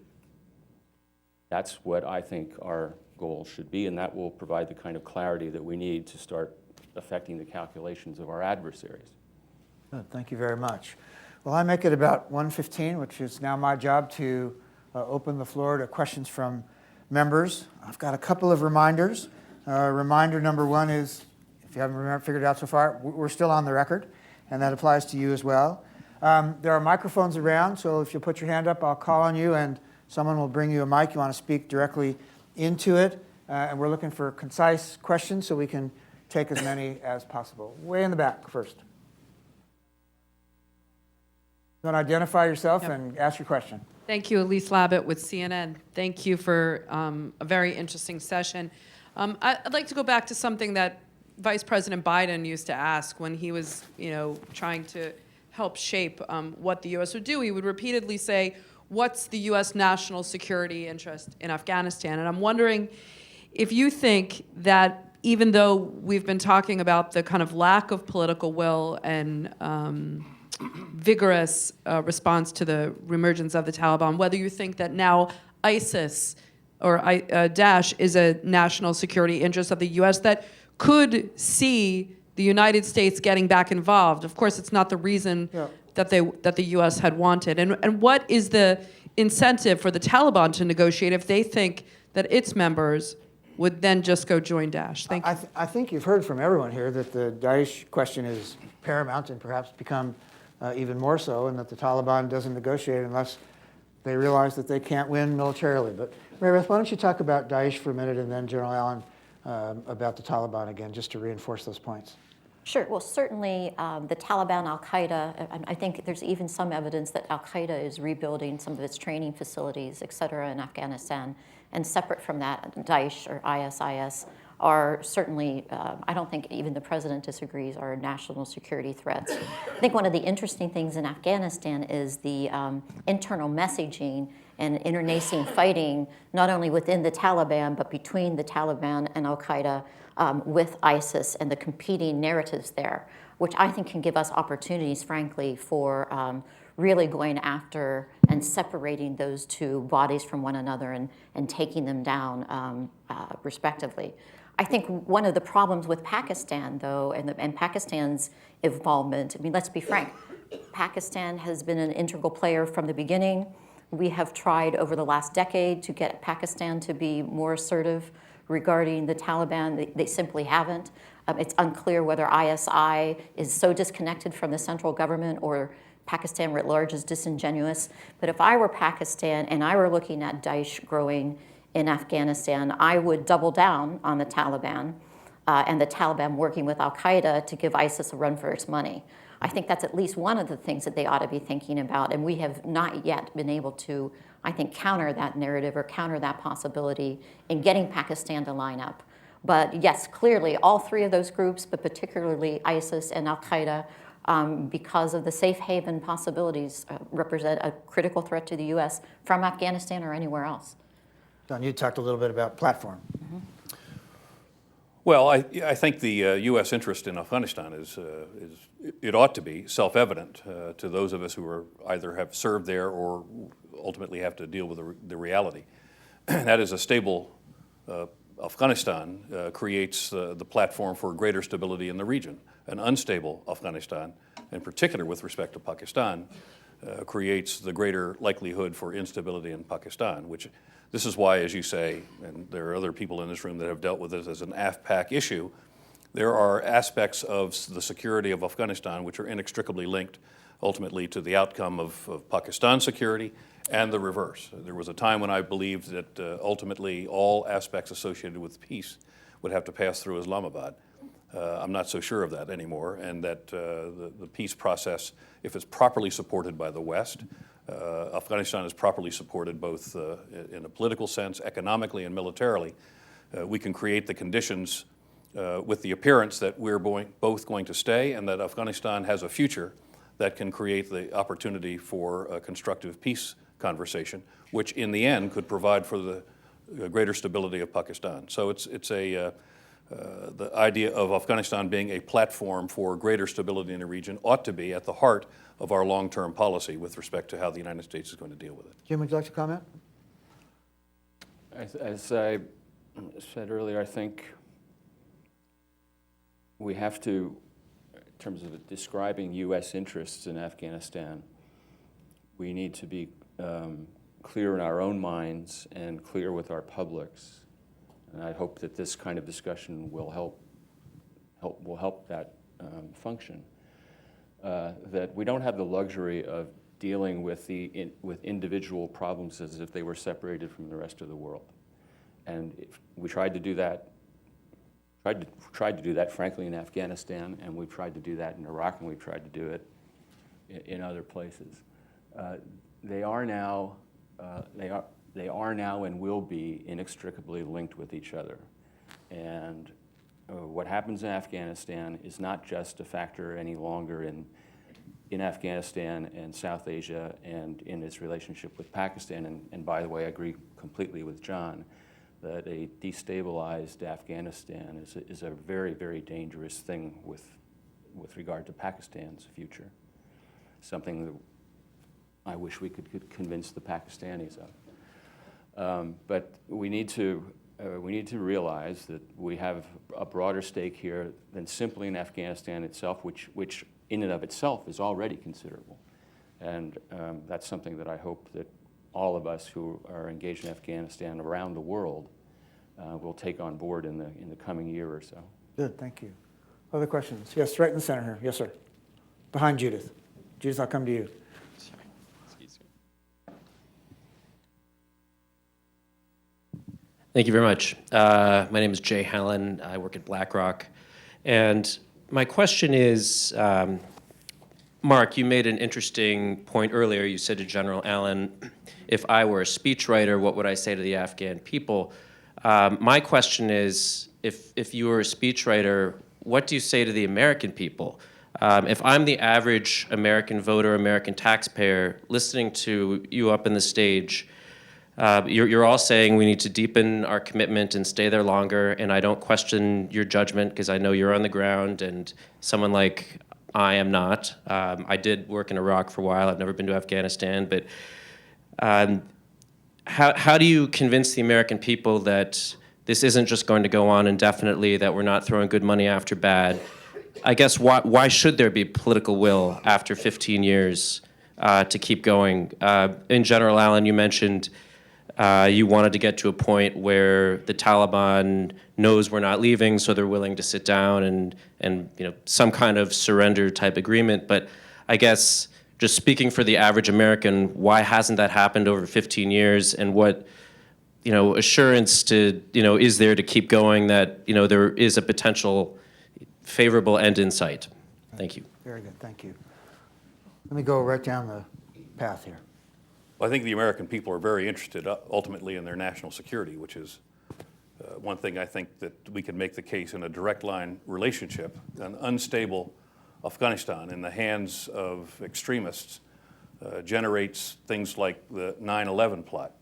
That's what I think our goal should be, and that will provide the kind of clarity that we need to start affecting the calculations of our adversaries. Good, thank you very much. Well, I make it about 1:15, which is now my job to open the floor to questions from members. I've got a couple of reminders. Reminder number one is, if you haven't figured it out so far, we're still on the record, and that applies to you as well. There are microphones around, so if you put your hand up, I'll call on you, and someone will bring you a mic. You want to speak directly into it, and we're looking for concise questions so we can take as many as possible. Way in the back first. You want to identify yourself and ask your question. Thank you, Elise Labott with CNN. Thank you for a very interesting session. I'd like to go back to something that Vice President Biden used to ask when he was, trying to help shape what the U.S. would do. He would repeatedly say, "What's the U.S. national security interest in Afghanistan?" And I'm wondering if you think that even though we've been talking about the kind of lack of political will and vigorous response to the reemergence of the Taliban, whether you think that now ISIS or Daesh is a national security interest of the U.S. that could see the United States getting back involved. Of course, it's not the reason that the U.S. had wanted. And what is the incentive for the Taliban to negotiate if they think that its members would then just go join Daesh? Thank you. I think you've heard from everyone here that the Daesh question is paramount and perhaps become even more so, and that the Taliban doesn't negotiate unless they realize that they can't win militarily. But Mary Beth, why don't you talk about Daesh for a minute, and then General Allen about the Taliban again, just to reinforce those points. Sure. Well, certainly the Taliban, Al-Qaeda, I think there's even some evidence that Al-Qaeda is rebuilding some of its training facilities, et cetera, in Afghanistan. And separate from that, Daesh or ISIS are certainly, I don't think even the president disagrees, are national security threats. I think one of the interesting things in Afghanistan is the internal messaging and internecine fighting, not only within the Taliban, but between the Taliban and Al-Qaeda, with ISIS and the competing narratives there, which I think can give us opportunities, frankly, for really going after and separating those two bodies from one another and taking them down respectively. I think one of the problems with Pakistan, though, and Pakistan's involvement, I mean, let's be frank, Pakistan has been an integral player from the beginning. We have tried over the last decade to get Pakistan to be more assertive regarding the Taliban. They simply haven't. It's unclear whether ISI is so disconnected from the central government or Pakistan writ large is disingenuous. But if I were Pakistan and I were looking at Daesh growing in Afghanistan, I would double down on the Taliban and the Taliban working with Al-Qaeda to give ISIS a run for its money. I think that's at least one of the things that they ought to be thinking about, and we have not yet been able to, I think, counter that narrative or counter that possibility in getting Pakistan to line up. But yes, clearly all three of those groups, but particularly ISIS and Al-Qaeda, because of the safe haven possibilities, represent a critical threat to the U.S. from Afghanistan or anywhere else. John, you talked a little bit about platform. Mm-hmm. Well, I think the U.S. interest in Afghanistan is it ought to be self-evident to those of us who either have served there or ultimately have to deal with the reality. That is, a stable Afghanistan creates the platform for greater stability in the region. An unstable Afghanistan, in particular with respect to Pakistan, creates the greater likelihood for instability in Pakistan, which this is why, as you say, and there are other people in this room that have dealt with this as an AFPAC issue, there are aspects of the security of Afghanistan which are inextricably linked ultimately to the outcome of Pakistan's security and the reverse. There was a time when I believed that ultimately all aspects associated with peace would have to pass through Islamabad. I'm not so sure of that anymore, and that the peace process, if it's properly supported by the West, Afghanistan is properly supported both in a political sense, economically, and militarily, we can create the conditions with the appearance that we're both going to stay and that Afghanistan has a future that can create the opportunity for a constructive peace conversation, which in the end could provide for the greater stability of Pakistan. So it's the idea of Afghanistan being a platform for greater stability in the region ought to be at the heart of our long-term policy with respect to how the United States is going to deal with it. Jim, would you like to comment? As I said earlier, I think we have to, in terms of describing U.S. interests in Afghanistan, we need to be clear in our own minds and clear with our publics. And I hope that this kind of discussion will help that function. That we don't have the luxury of dealing with with individual problems as if they were separated from the rest of the world. And if we tried to do that, frankly, in Afghanistan, and we've tried to do that in Iraq, and we've tried to do it in other places. They are now and will be inextricably linked with each other. And what happens in Afghanistan is not just a factor any longer in Afghanistan and South Asia and in its relationship with Pakistan. And by the way, I agree completely with John that a destabilized Afghanistan is a very, very dangerous thing with regard to Pakistan's future. Something that I wish we could convince the Pakistanis of. But we need to realize that we have a broader stake here than simply in Afghanistan itself, which in and of itself is already considerable. And that's something that I hope that all of us who are engaged in Afghanistan around the world will take on board in the coming year or so. Good, thank you. Other questions? Yes, right in the center here. Yes, sir. Behind Judith. Judith, I'll come to you. Thank you very much. My name is Jay Hallen. I work at BlackRock. And my question is, Mark, you made an interesting point earlier. You said to General Allen, if I were a speechwriter, what would I say to the Afghan people? My question is, if you were a speechwriter, what do you say to the American people? If I'm the average American voter, American taxpayer, listening to you up in the stage, you're all saying we need to deepen our commitment and stay there longer, and I don't question your judgment because I know you're on the ground, and someone like I am not. I did work in Iraq for a while. I've never been to Afghanistan, but how do you convince the American people that this isn't just going to go on indefinitely, that we're not throwing good money after bad? I guess why should there be political will after 15 years to keep going? In General Allen, you mentioned you wanted to get to a point where the Taliban knows we're not leaving, so they're willing to sit down and some kind of surrender type agreement. But I guess just speaking for the average American, why hasn't that happened over 15 years? And what assurance is there to keep going that there is a potential favorable end in sight? Thank you. Very good, thank you. Let me go right down the path here. Well, I think the American people are very interested ultimately in their national security, which is one thing I think that we can make the case in a direct line relationship. An unstable Afghanistan in the hands of extremists generates things like the 9/11 plot.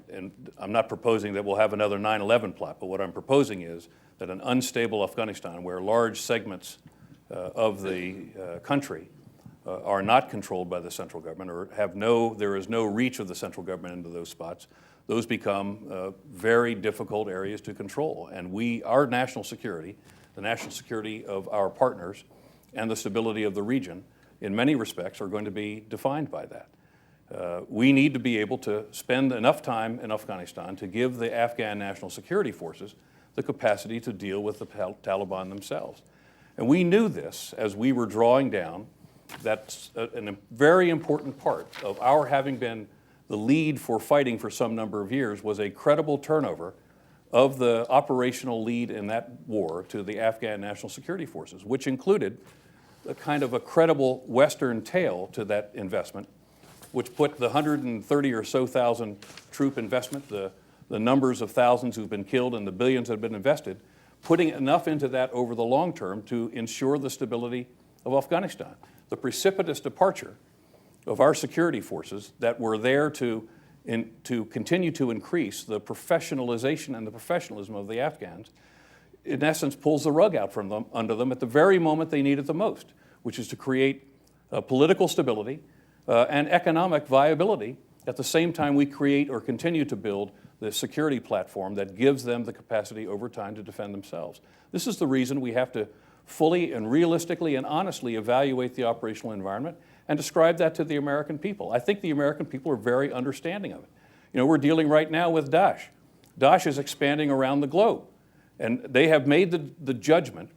And I'm not proposing that we'll have another 9/11 plot, but what I'm proposing is that an unstable Afghanistan where large segments of the country are not controlled by the central government or there is no reach of the central government into those spots, those become very difficult areas to control. And our national security, the national security of our partners, and the stability of the region, in many respects, are going to be defined by that. We need to be able to spend enough time in Afghanistan to give the Afghan national security forces the capacity to deal with the Taliban themselves. And we knew this as we were drawing down that's a very important part of our having been the lead for fighting for some number of years, was a credible turnover of the operational lead in that war to the Afghan National Security Forces, which included a kind of a credible Western tail to that investment, which put the 130 or so thousand troop investment, the numbers of thousands who've been killed and the billions that have been invested, putting enough into that over the long term to ensure the stability of Afghanistan. The precipitous departure of our security forces that were there to continue to increase the professionalization and the professionalism of the Afghans, in essence, pulls the rug out from them, under them at the very moment they need it the most, which is to create political stability and economic viability at the same time we create or continue to build the security platform that gives them the capacity over time to defend themselves. This is the reason we have to fully and realistically and honestly evaluate the operational environment and describe that to the American people. I think the American people are very understanding of it. You know, we're dealing right now with Daesh. Daesh is expanding around the globe, and they have made the judgment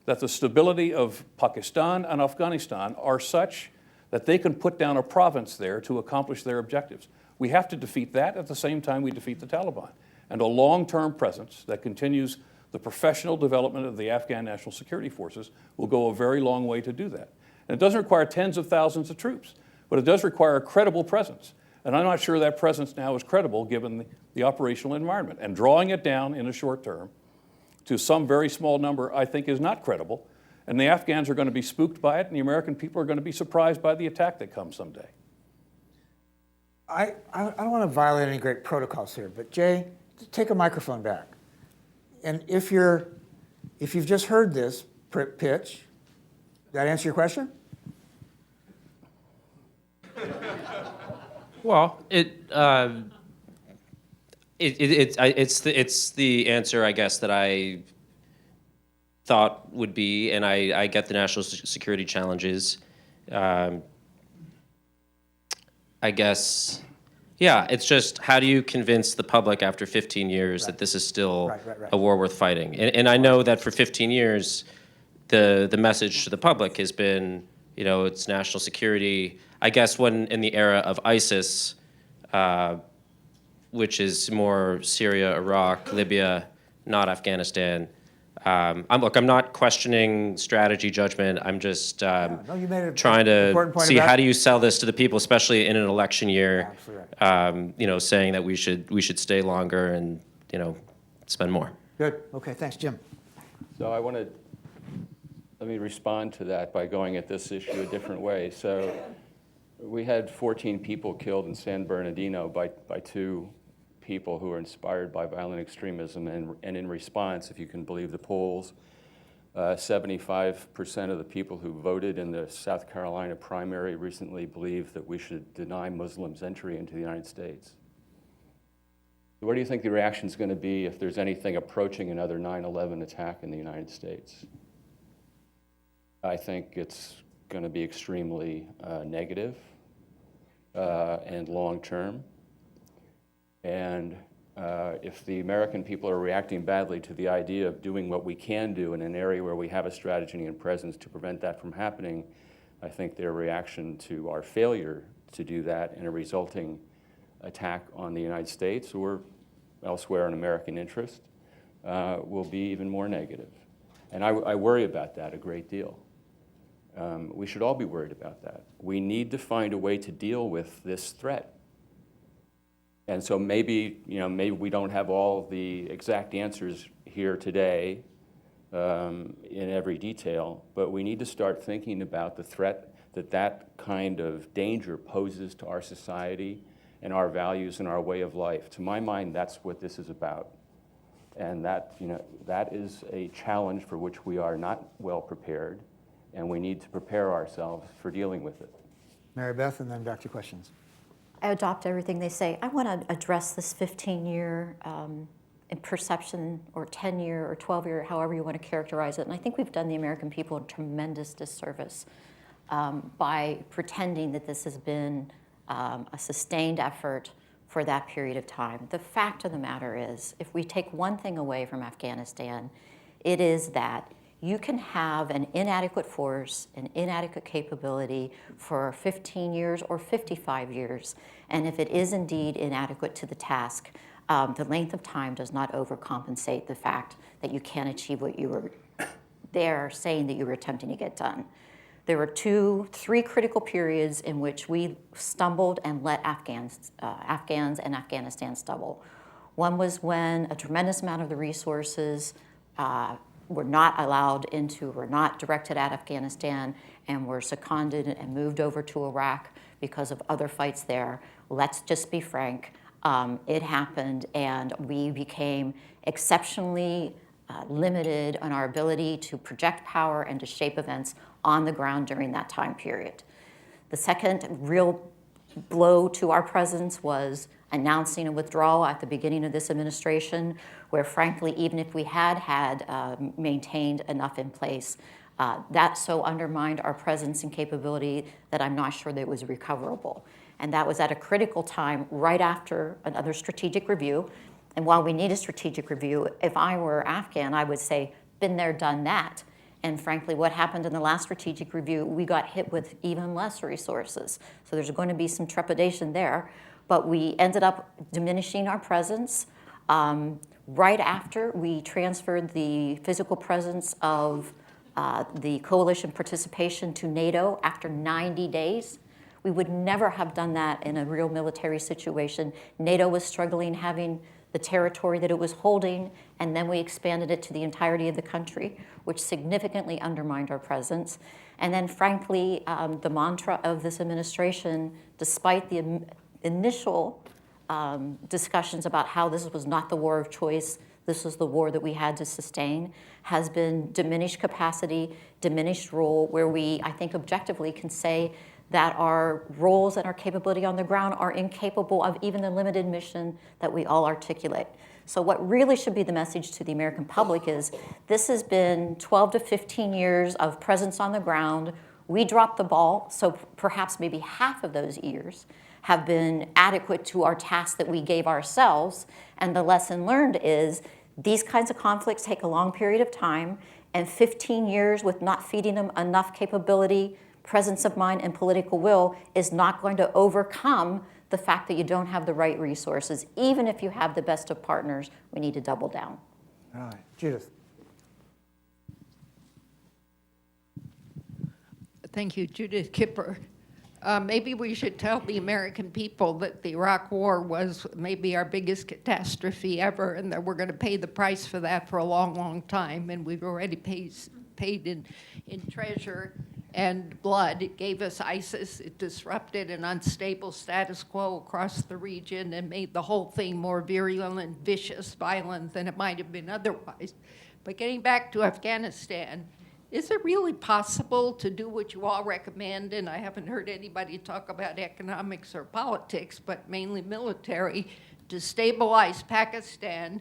that the stability of Pakistan and Afghanistan are such that they can put down a province there to accomplish their objectives. We have to defeat that at the same time we defeat the Taliban. And a long-term presence that continues the professional development of the Afghan National Security Forces will go a very long way to do that. And it doesn't require tens of thousands of troops, but it does require a credible presence. And I'm not sure that presence now is credible given the operational environment. And drawing it down in a short term to some very small number, I think, is not credible. And the Afghans are going to be spooked by it, and the American people are going to be surprised by the attack that comes someday. I don't want to violate any great protocols here, but Jay, take a microphone back. And if you've just heard this pitch, that answer your question? Well, it's the answer, I guess, that I thought would be, and I get the national security challenges. I guess, yeah, it's just how do you convince the public after 15 years that this is still a war worth fighting? And I know that for 15 years, the message to the public has been, you know, it's national security. I guess when in the era of ISIS, which is more Syria, Iraq, Libya, not Afghanistan. I'm not questioning strategy, judgment. I'm just you made trying to see about how do you sell this to the people, especially in an election year. Absolutely right. You know, saying that we should stay longer and, you know, spend more. Good. Okay. Thanks, Jim. So let me respond to that by going at this issue a different way. So we had 14 people killed in San Bernardino by two people who were inspired by violent extremism, and in response, if you can believe the polls, 75% of the people who voted in the South Carolina primary recently believe that we should deny Muslims entry into the United States. What do you think the reaction is going to be if there's anything approaching another 9/11 attack in the United States? I think it's going to be extremely negative and long-term. And if the American people are reacting badly to the idea of doing what we can do in an area where we have a strategy and presence to prevent that from happening, I think their reaction to our failure to do that and a resulting attack on the United States or elsewhere in American interest will be even more negative. And I worry about that a great deal. We should all be worried about that. We need to find a way to deal with this threat. And so maybe we don't have all the exact answers here today in every detail, but we need to start thinking about the threat that kind of danger poses to our society and our values and our way of life. To my mind, that's what this is about. And that is a challenge for which we are not well prepared, and we need to prepare ourselves for dealing with it. Mary Beth, and then back to questions. I adopt everything they say. I want to address this 15-year perception, or 10-year, or 12-year, however you want to characterize it. And I think we've done the American people a tremendous disservice by pretending that this has been a sustained effort for that period of time. The fact of the matter is, if we take one thing away from Afghanistan, it is that You can have an inadequate force, an inadequate capability for 15 years or 55 years. And if it is indeed inadequate to the task, the length of time does not overcompensate the fact that you can't achieve what you were there saying that you were attempting to get done. There were 3 critical periods in which we stumbled and let Afghans and Afghanistan stumble. One was when a tremendous amount of the resources were not allowed into, were not directed at Afghanistan, and were seconded and moved over to Iraq because of other fights there. Let's just be frank, it happened, and we became exceptionally limited on our ability to project power and to shape events on the ground during that time period. The second real blow to our presence was announcing a withdrawal at the beginning of this administration, where frankly, even if we had maintained enough in place, that so undermined our presence and capability that I'm not sure that it was recoverable. And that was at a critical time right after another strategic review. And while we need a strategic review, if I were Afghan, I would say, been there, done that. And frankly, what happened in the last strategic review, we got hit with even less resources. So there's going to be some trepidation there. But we ended up diminishing our presence. Right after we transferred the physical presence of the coalition participation to NATO after 90 days. We would never have done that in a real military situation. NATO was struggling having the territory that it was holding, and then we expanded it to the entirety of the country, which significantly undermined our presence. And then frankly, the mantra of this administration, despite the initial discussions about how this was not the war of choice, this was the war that we had to sustain, has been diminished capacity, diminished role, where we, I think, objectively can say that our roles and our capability on the ground are incapable of even the limited mission that we all articulate. So what really should be the message to the American public is this has been 12 to 15 years of presence on the ground. We dropped the ball, so perhaps maybe half of those years have been adequate to our task that we gave ourselves. And the lesson learned is these kinds of conflicts take a long period of time, and 15 years with not feeding them enough capability, presence of mind, and political will is not going to overcome the fact that you don't have the right resources. Even if you have the best of partners, we need to double down. All right, Judith. Thank you, Judith Kipper. Maybe we should tell the American people that the Iraq War was maybe our biggest catastrophe ever, and that we're going to pay the price for that for a long, long time. And we've already paid in treasure and blood. It gave us ISIS. It disrupted an unstable status quo across the region and made the whole thing more virulent, vicious, violent than it might have been otherwise. But getting back to Afghanistan, is it really possible to do what you all recommend? And I haven't heard anybody talk about economics or politics, but mainly military, to stabilize Pakistan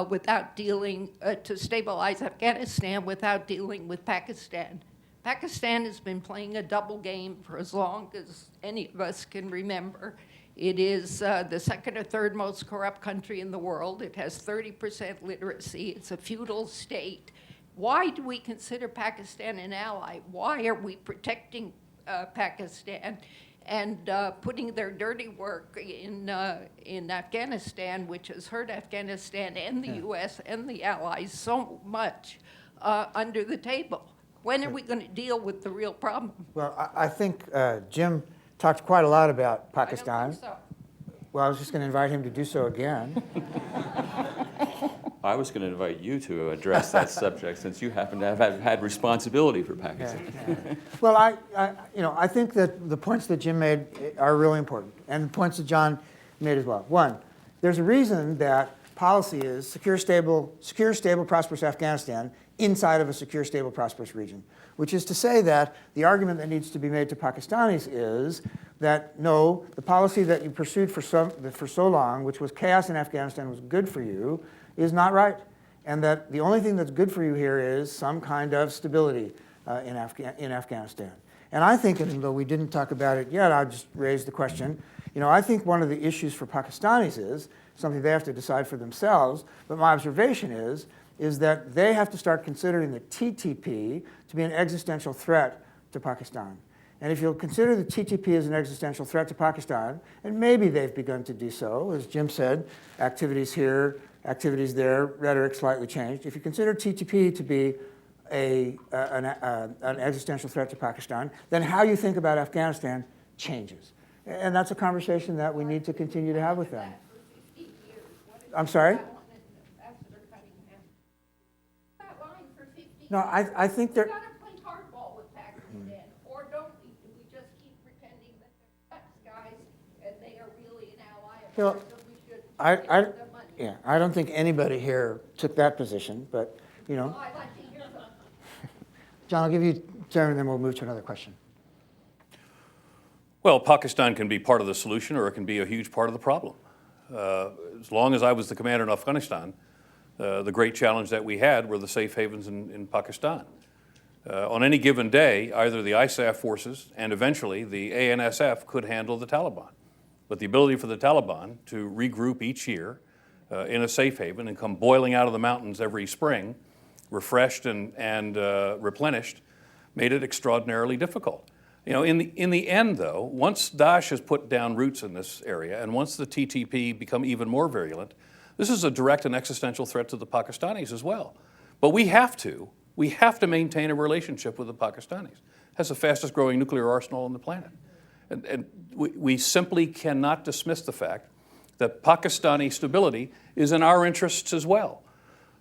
without dealing, to stabilize Afghanistan without dealing with Pakistan. Pakistan has been playing a double game for as long as any of us can remember. It is the second or third most corrupt country in the world. It has 30% literacy. It's a feudal state. Why do we consider Pakistan an ally? Why are we protecting Pakistan and putting their dirty work in Afghanistan, which has hurt Afghanistan and the U.S. and the allies so much, under the table? When are we going to deal with the real problem? Well, I think Jim talked quite a lot about Pakistan. I don't think so. Well, I was just going to invite him to do so again. I was going to invite you to address that subject since you happen to have had responsibility for Pakistan. Well, I think that the points that Jim made are really important, and the points that John made as well. One, there's a reason that policy is secure, stable, prosperous Afghanistan inside of a secure, stable, prosperous region, which is to say that the argument that needs to be made to Pakistanis is that no, the policy that you pursued for so long, which was chaos in Afghanistan, was good for you, is not right, and that the only thing that's good for you here is some kind of stability in Afghanistan. And I think, and though we didn't talk about it yet, I'll just raise the question, I think one of the issues for Pakistanis is something they have to decide for themselves, but my observation is is that they have to start considering the TTP to be an existential threat to Pakistan. And if you'll consider the TTP as an existential threat to Pakistan, and maybe they've begun to do so, as Jim said, activities here, activities there, rhetoric slightly changed. If you consider TTP to be an existential threat to Pakistan, then how you think about Afghanistan changes. And that's a conversation that we need to continue to have with them. I'm sorry? No, I think they're... We gotta play hardball with Pakistan, or don't we? Do we just keep pretending that they're tough guys and they are really an ally of Well, ours, so we should give them money? Yeah, I don't think anybody here took that position, but, you know. Well, I'd like to hear them. John, I'll give you turn, and then we'll move to another question. Well, Pakistan can be part of the solution or it can be a huge part of the problem. As long as I was the commander in Afghanistan, the great challenge that we had were the safe havens in Pakistan. On any given day, either the ISAF forces and eventually the ANSF could handle the Taliban. But the ability for the Taliban to regroup each year in a safe haven and come boiling out of the mountains every spring, refreshed and replenished, made it extraordinarily difficult. You know, in the end, though, once Daesh has put down roots in this area, and once the TTP become even more virulent, this is a direct and existential threat to the Pakistanis as well. But we have to maintain a relationship with the Pakistanis. It has the fastest growing nuclear arsenal on the planet. And we simply cannot dismiss the fact that Pakistani stability is in our interests as well.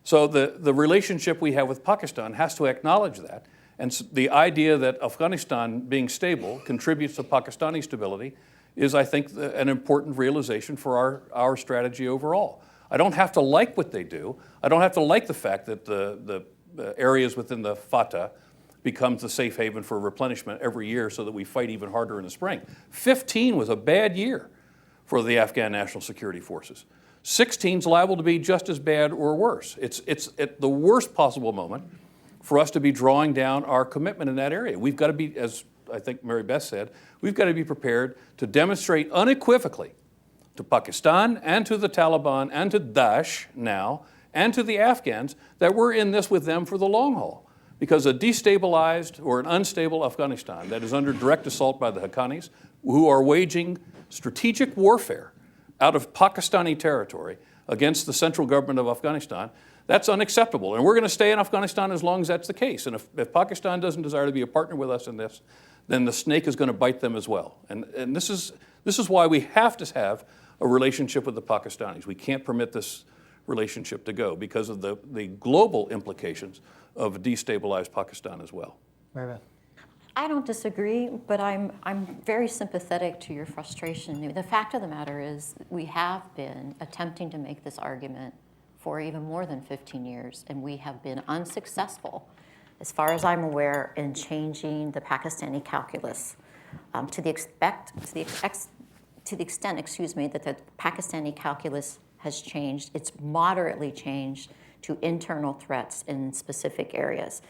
So the relationship we have with Pakistan has to acknowledge that. And the idea that Afghanistan being stable contributes to Pakistani stability is, I think, an important realization for our strategy overall. I don't have to like what they do. I don't have to like the fact that the areas within the Fatah becomes the safe haven for replenishment every year so that we fight even harder in the spring. 15 was a bad year for the Afghan National Security Forces. 16 is liable to be just as bad or worse. It's at the worst possible moment for us to be drawing down our commitment in that area. We've got to be, as I think Mary Beth said, we've got to be prepared to demonstrate unequivocally to Pakistan and to the Taliban and to Daesh now and to the Afghans that we're in this with them for the long haul. Because a destabilized or an unstable Afghanistan that is under direct assault by the Haqqanis, who are waging strategic warfare out of Pakistani territory against the central government of Afghanistan, that's unacceptable. And we're going to stay in Afghanistan as long as that's the case. And if Pakistan doesn't desire to be a partner with us in this, then the snake is going to bite them as well. And this is why we have to have a relationship with the Pakistanis. We can't permit this relationship to go because of the global implications of a destabilized Pakistan as well. Mary Beth. I don't disagree, but I'm very sympathetic to your frustration. The fact of the matter is we have been attempting to make this argument for even more than 15 years, and we have been unsuccessful, as far as I'm aware, in changing the Pakistani calculus to the extent, that the Pakistani calculus has changed. It's moderately changed to internal threats in specific areas.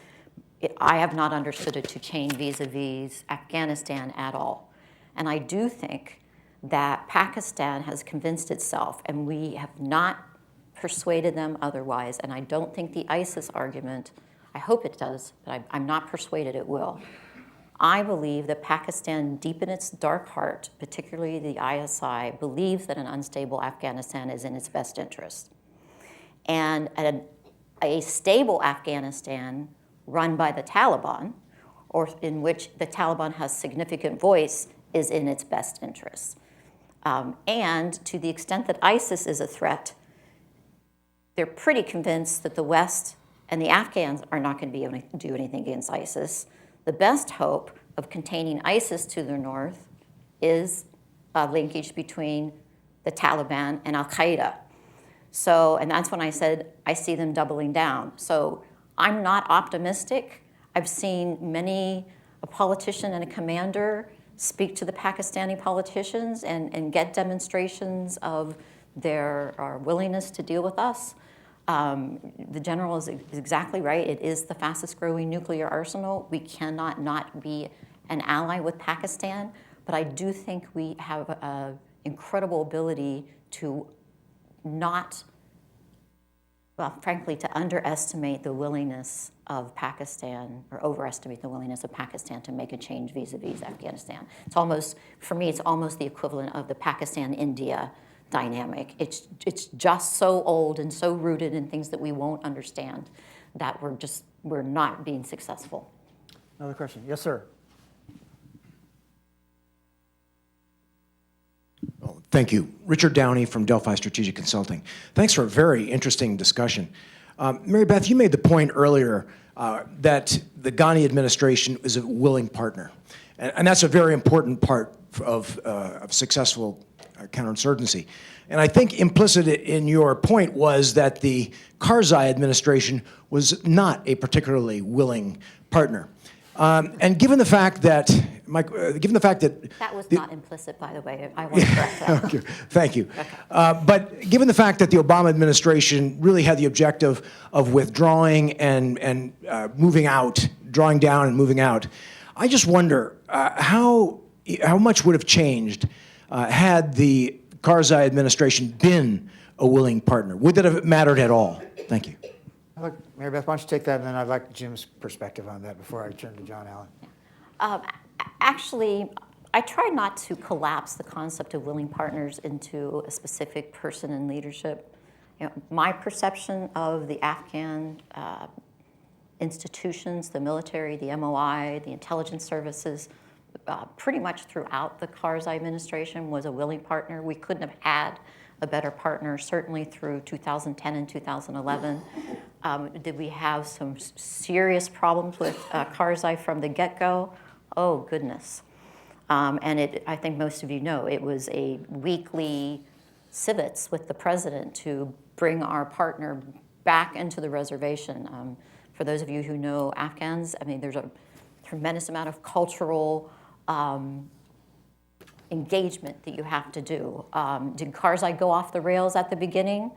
I have not understood it to change vis-a-vis Afghanistan at all. And I do think that Pakistan has convinced itself, and we have not persuaded them otherwise, and I don't think the ISIS argument, I hope it does, but I'm not persuaded it will. I believe that Pakistan, deep in its dark heart, particularly the ISI, believes that an unstable Afghanistan is in its best interest. And a stable Afghanistan run by the Taliban, or in which the Taliban has significant voice, is in its best interest. And to the extent that ISIS is a threat, they're pretty convinced that the West and the Afghans are not going to be able to do anything against ISIS. The best hope of containing ISIS to the north is a linkage between the Taliban and Al-Qaeda. So, and that's when I said I see them doubling down. So I'm not optimistic. I've seen a politician and a commander speak to the Pakistani politicians and get demonstrations of their willingness to deal with us. The general is exactly right. It is the fastest growing nuclear arsenal. We cannot not be an ally with Pakistan, but I do think we have an incredible ability to not well, frankly, to underestimate the willingness of Pakistan or overestimate the willingness of Pakistan to make a change vis-a-vis Afghanistan. It's almost, for me, it's almost the equivalent of the Pakistan-India dynamic. It's just so old and so rooted in things that we won't understand that we're not being successful. Another question. Yes, sir. Thank you. Richard Downey from Delphi Strategic Consulting. Thanks for a very interesting discussion. Mary Beth, you made the point earlier that the Ghani administration is a willing partner. And that's a very important part of successful counterinsurgency. And I think implicit in your point was that the Karzai administration was not a particularly willing partner. And given the fact that, That was not implicit, by the way. I want to correct that. Okay, thank you. But given the fact that the Obama administration really had the objective of withdrawing and moving out, drawing down and moving out, I just wonder how much would have changed had the Karzai administration been a willing partner? Would that have mattered at all? Thank you. Mary Beth, why don't you take that, and then I'd like Jim's perspective on that before I turn to John Allen. Actually, I try not to collapse the concept of willing partners into a specific person in leadership. You know, my perception of the Afghan institutions, the military, the MOI, the intelligence services, pretty much throughout the Karzai administration was a willing partner. We couldn't have had a better partner, certainly through 2010 and 2011. Did we have some serious problems with Karzai from the get-go? Oh, goodness. And I think most of you know, it was a weekly civets with the president to bring our partner back into the reservation. For those of you who know Afghans, I mean, there's a tremendous amount of cultural engagement that you have to do. Did Karzai go off the rails at the beginning?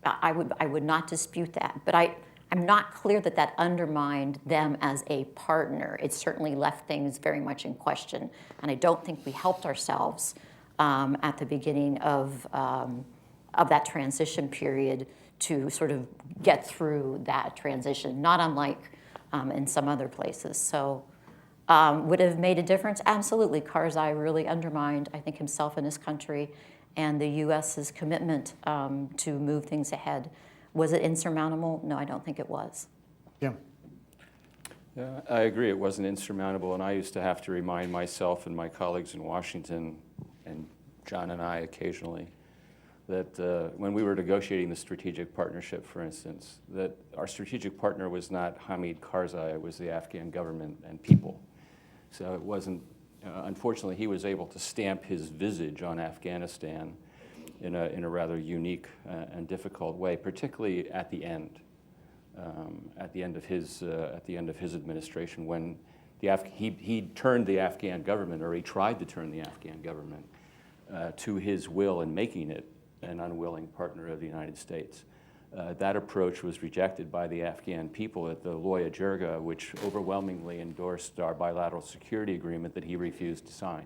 I would not dispute that, but I'm not clear that that undermined them as a partner. It certainly left things very much in question, and I don't think we helped ourselves at the beginning of that transition period to sort of get through that transition, not unlike in some other places. So would it have made a difference? Absolutely. Karzai really undermined, I think, himself and his country and the U.S.'s commitment to move things ahead. Was it insurmountable? No, I don't think it was. Jim. Yeah, I agree. It wasn't insurmountable, and I used to have to remind myself and my colleagues in Washington, and John and I occasionally, that when we were negotiating the strategic partnership, for instance, that our strategic partner was not Hamid Karzai, it was the Afghan government and people. So it wasn't, unfortunately, he was able to stamp his visage on Afghanistan in a rather unique and difficult way, particularly at the end of his administration, when he turned the Afghan government, or he tried to turn the Afghan government to his will in making it an unwilling partner of the United States. That approach was rejected by the Afghan people at the Loya Jirga, which overwhelmingly endorsed our bilateral security agreement that he refused to sign,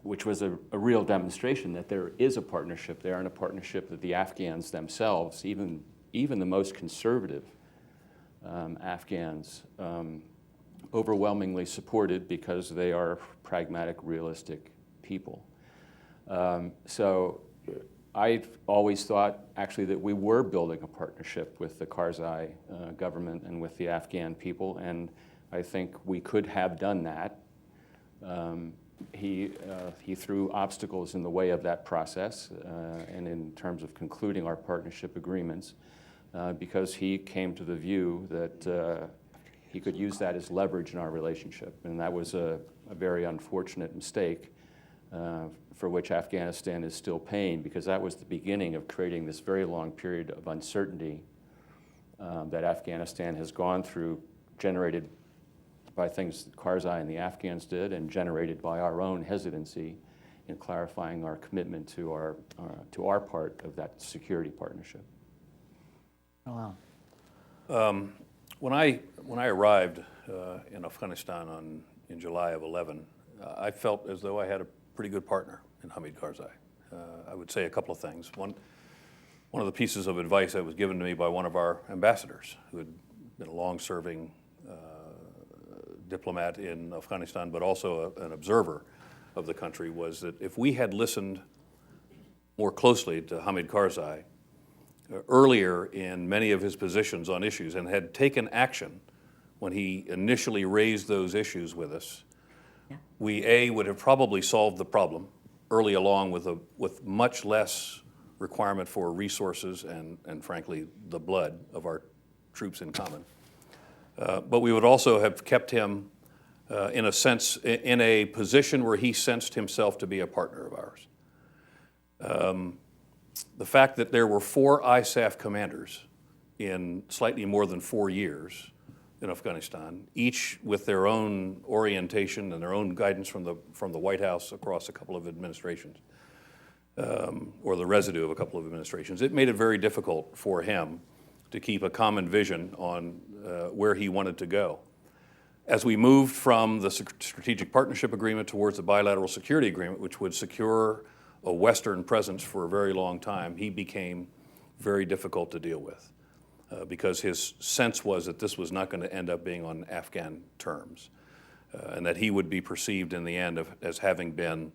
which was a real demonstration that there is a partnership there, and a partnership that the Afghans themselves, even the most conservative Afghans, overwhelmingly supported, because they are pragmatic, realistic people. So I've always thought, actually, that we were building a partnership with the Karzai government and with the Afghan people, and I think we could have done that. He threw obstacles in the way of that process, and in terms of concluding our partnership agreements, because he came to the view that he could use that as leverage in our relationship, and that was a very unfortunate mistake for which Afghanistan is still paying, because that was the beginning of creating this very long period of uncertainty that Afghanistan has gone through, generated by things that Karzai and the Afghans did, and generated by our own hesitancy in clarifying our commitment to our part of that security partnership. When I arrived in Afghanistan in July of 11, I felt as though I had a pretty good partner in Hamid Karzai. I would say a couple of things. One one of the pieces of advice that was given to me by one of our ambassadors, who had been a long-serving diplomat in Afghanistan, but also an observer of the country, was that if we had listened more closely to Hamid Karzai earlier in many of his positions on issues and had taken action when he initially raised those issues with us, we would have probably solved the problem early along with much less requirement for resources and frankly the blood of our troops in common. But we would also have kept him, in a sense, in a position where he sensed himself to be a partner of ours. The fact that there were 4 ISAF commanders in slightly more than 4 years in Afghanistan, each with their own orientation and their own guidance from the White House across a couple of administrations, or the residue of a couple of administrations, it made it very difficult for him to keep a common vision on where he wanted to go. As we moved from the Strategic Partnership Agreement towards the Bilateral Security Agreement, which would secure a Western presence for a very long time, he became very difficult to deal with because his sense was that this was not going to end up being on Afghan terms and that he would be perceived in the end as having been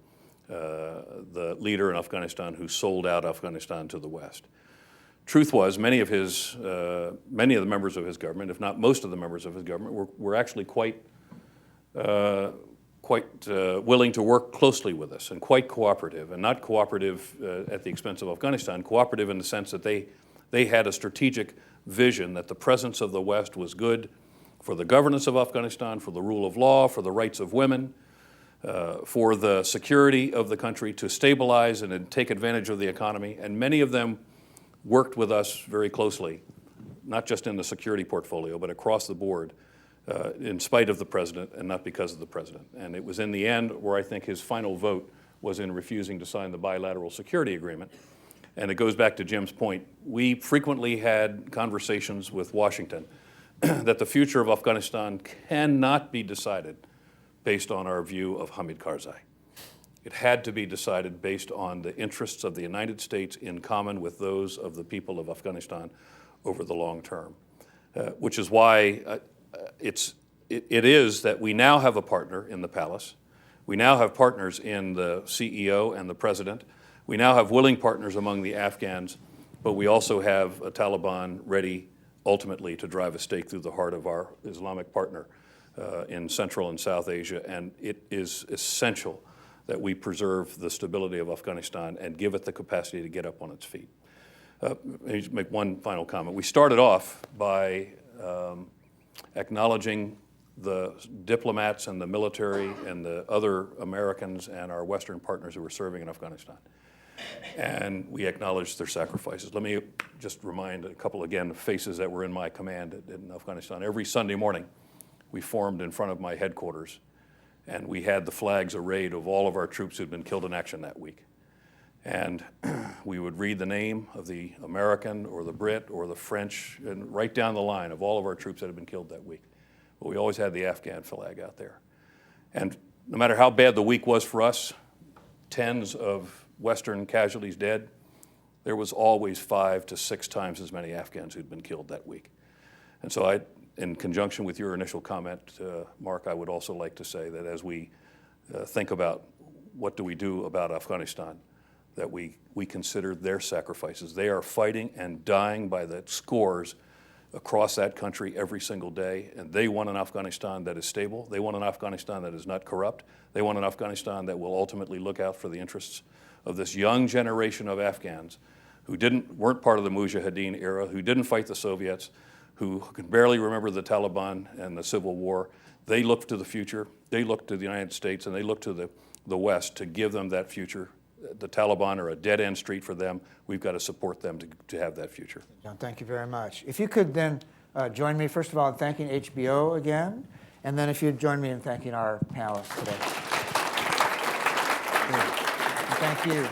the leader in Afghanistan who sold out Afghanistan to the West. Truth was, many of the members of his government, if not most of the members of his government, were actually quite willing to work closely with us and quite cooperative, and not cooperative at the expense of Afghanistan, cooperative in the sense that they had a strategic vision that the presence of the West was good for the governance of Afghanistan, for the rule of law, for the rights of women, for the security of the country, to stabilize and take advantage of the economy. And many of them worked with us very closely, not just in the security portfolio, but across the board, in spite of the president and not because of the president. And it was in the end where I think his final vote was in refusing to sign the bilateral security agreement. And it goes back to Jim's point. We frequently had conversations with Washington that the future of Afghanistan cannot be decided based on our view of Hamid Karzai. It had to be decided based on the interests of the United States in common with those of the people of Afghanistan over the long term, which is why it is that we now have a partner in the palace. We now have partners in the CEO and the president. We now have willing partners among the Afghans, but we also have a Taliban ready ultimately to drive a stake through the heart of our Islamic partner in Central and South Asia, and it is essential that we preserve the stability of Afghanistan and give it the capacity to get up on its feet. Let me just make one final comment. We started off by acknowledging the diplomats and the military and the other Americans and our Western partners who were serving in Afghanistan. And we acknowledged their sacrifices. Let me just remind a couple, again, of faces that were in my command in Afghanistan. Every Sunday morning, we formed in front of my headquarters, and we had the flags arrayed of all of our troops who'd been killed in action that week. And we would read the name of the American or the Brit or the French, and right down the line of all of our troops that had been killed that week. But we always had the Afghan flag out there. And no matter how bad the week was for us, tens of Western casualties dead, there was always 5 to 6 times as many Afghans who'd been killed that week. And so in conjunction with your initial comment, Mark, I would also like to say that as we think about what do we do about Afghanistan, that we consider their sacrifices. They are fighting and dying by the scores across that country every single day, and they want an Afghanistan that is stable. They want an Afghanistan that is not corrupt. They want an Afghanistan that will ultimately look out for the interests of this young generation of Afghans who weren't part of the Mujahideen era, who didn't fight the Soviets, who can barely remember the Taliban and the Civil War. They look to the future. They look to the United States, and they look to the West to give them that future. The Taliban are a dead-end street for them. We've got to support them to have that future. John, thank you very much. If you could then join me, first of all, in thanking HBO again, and then if you'd join me in thanking our panelists today. Thank you.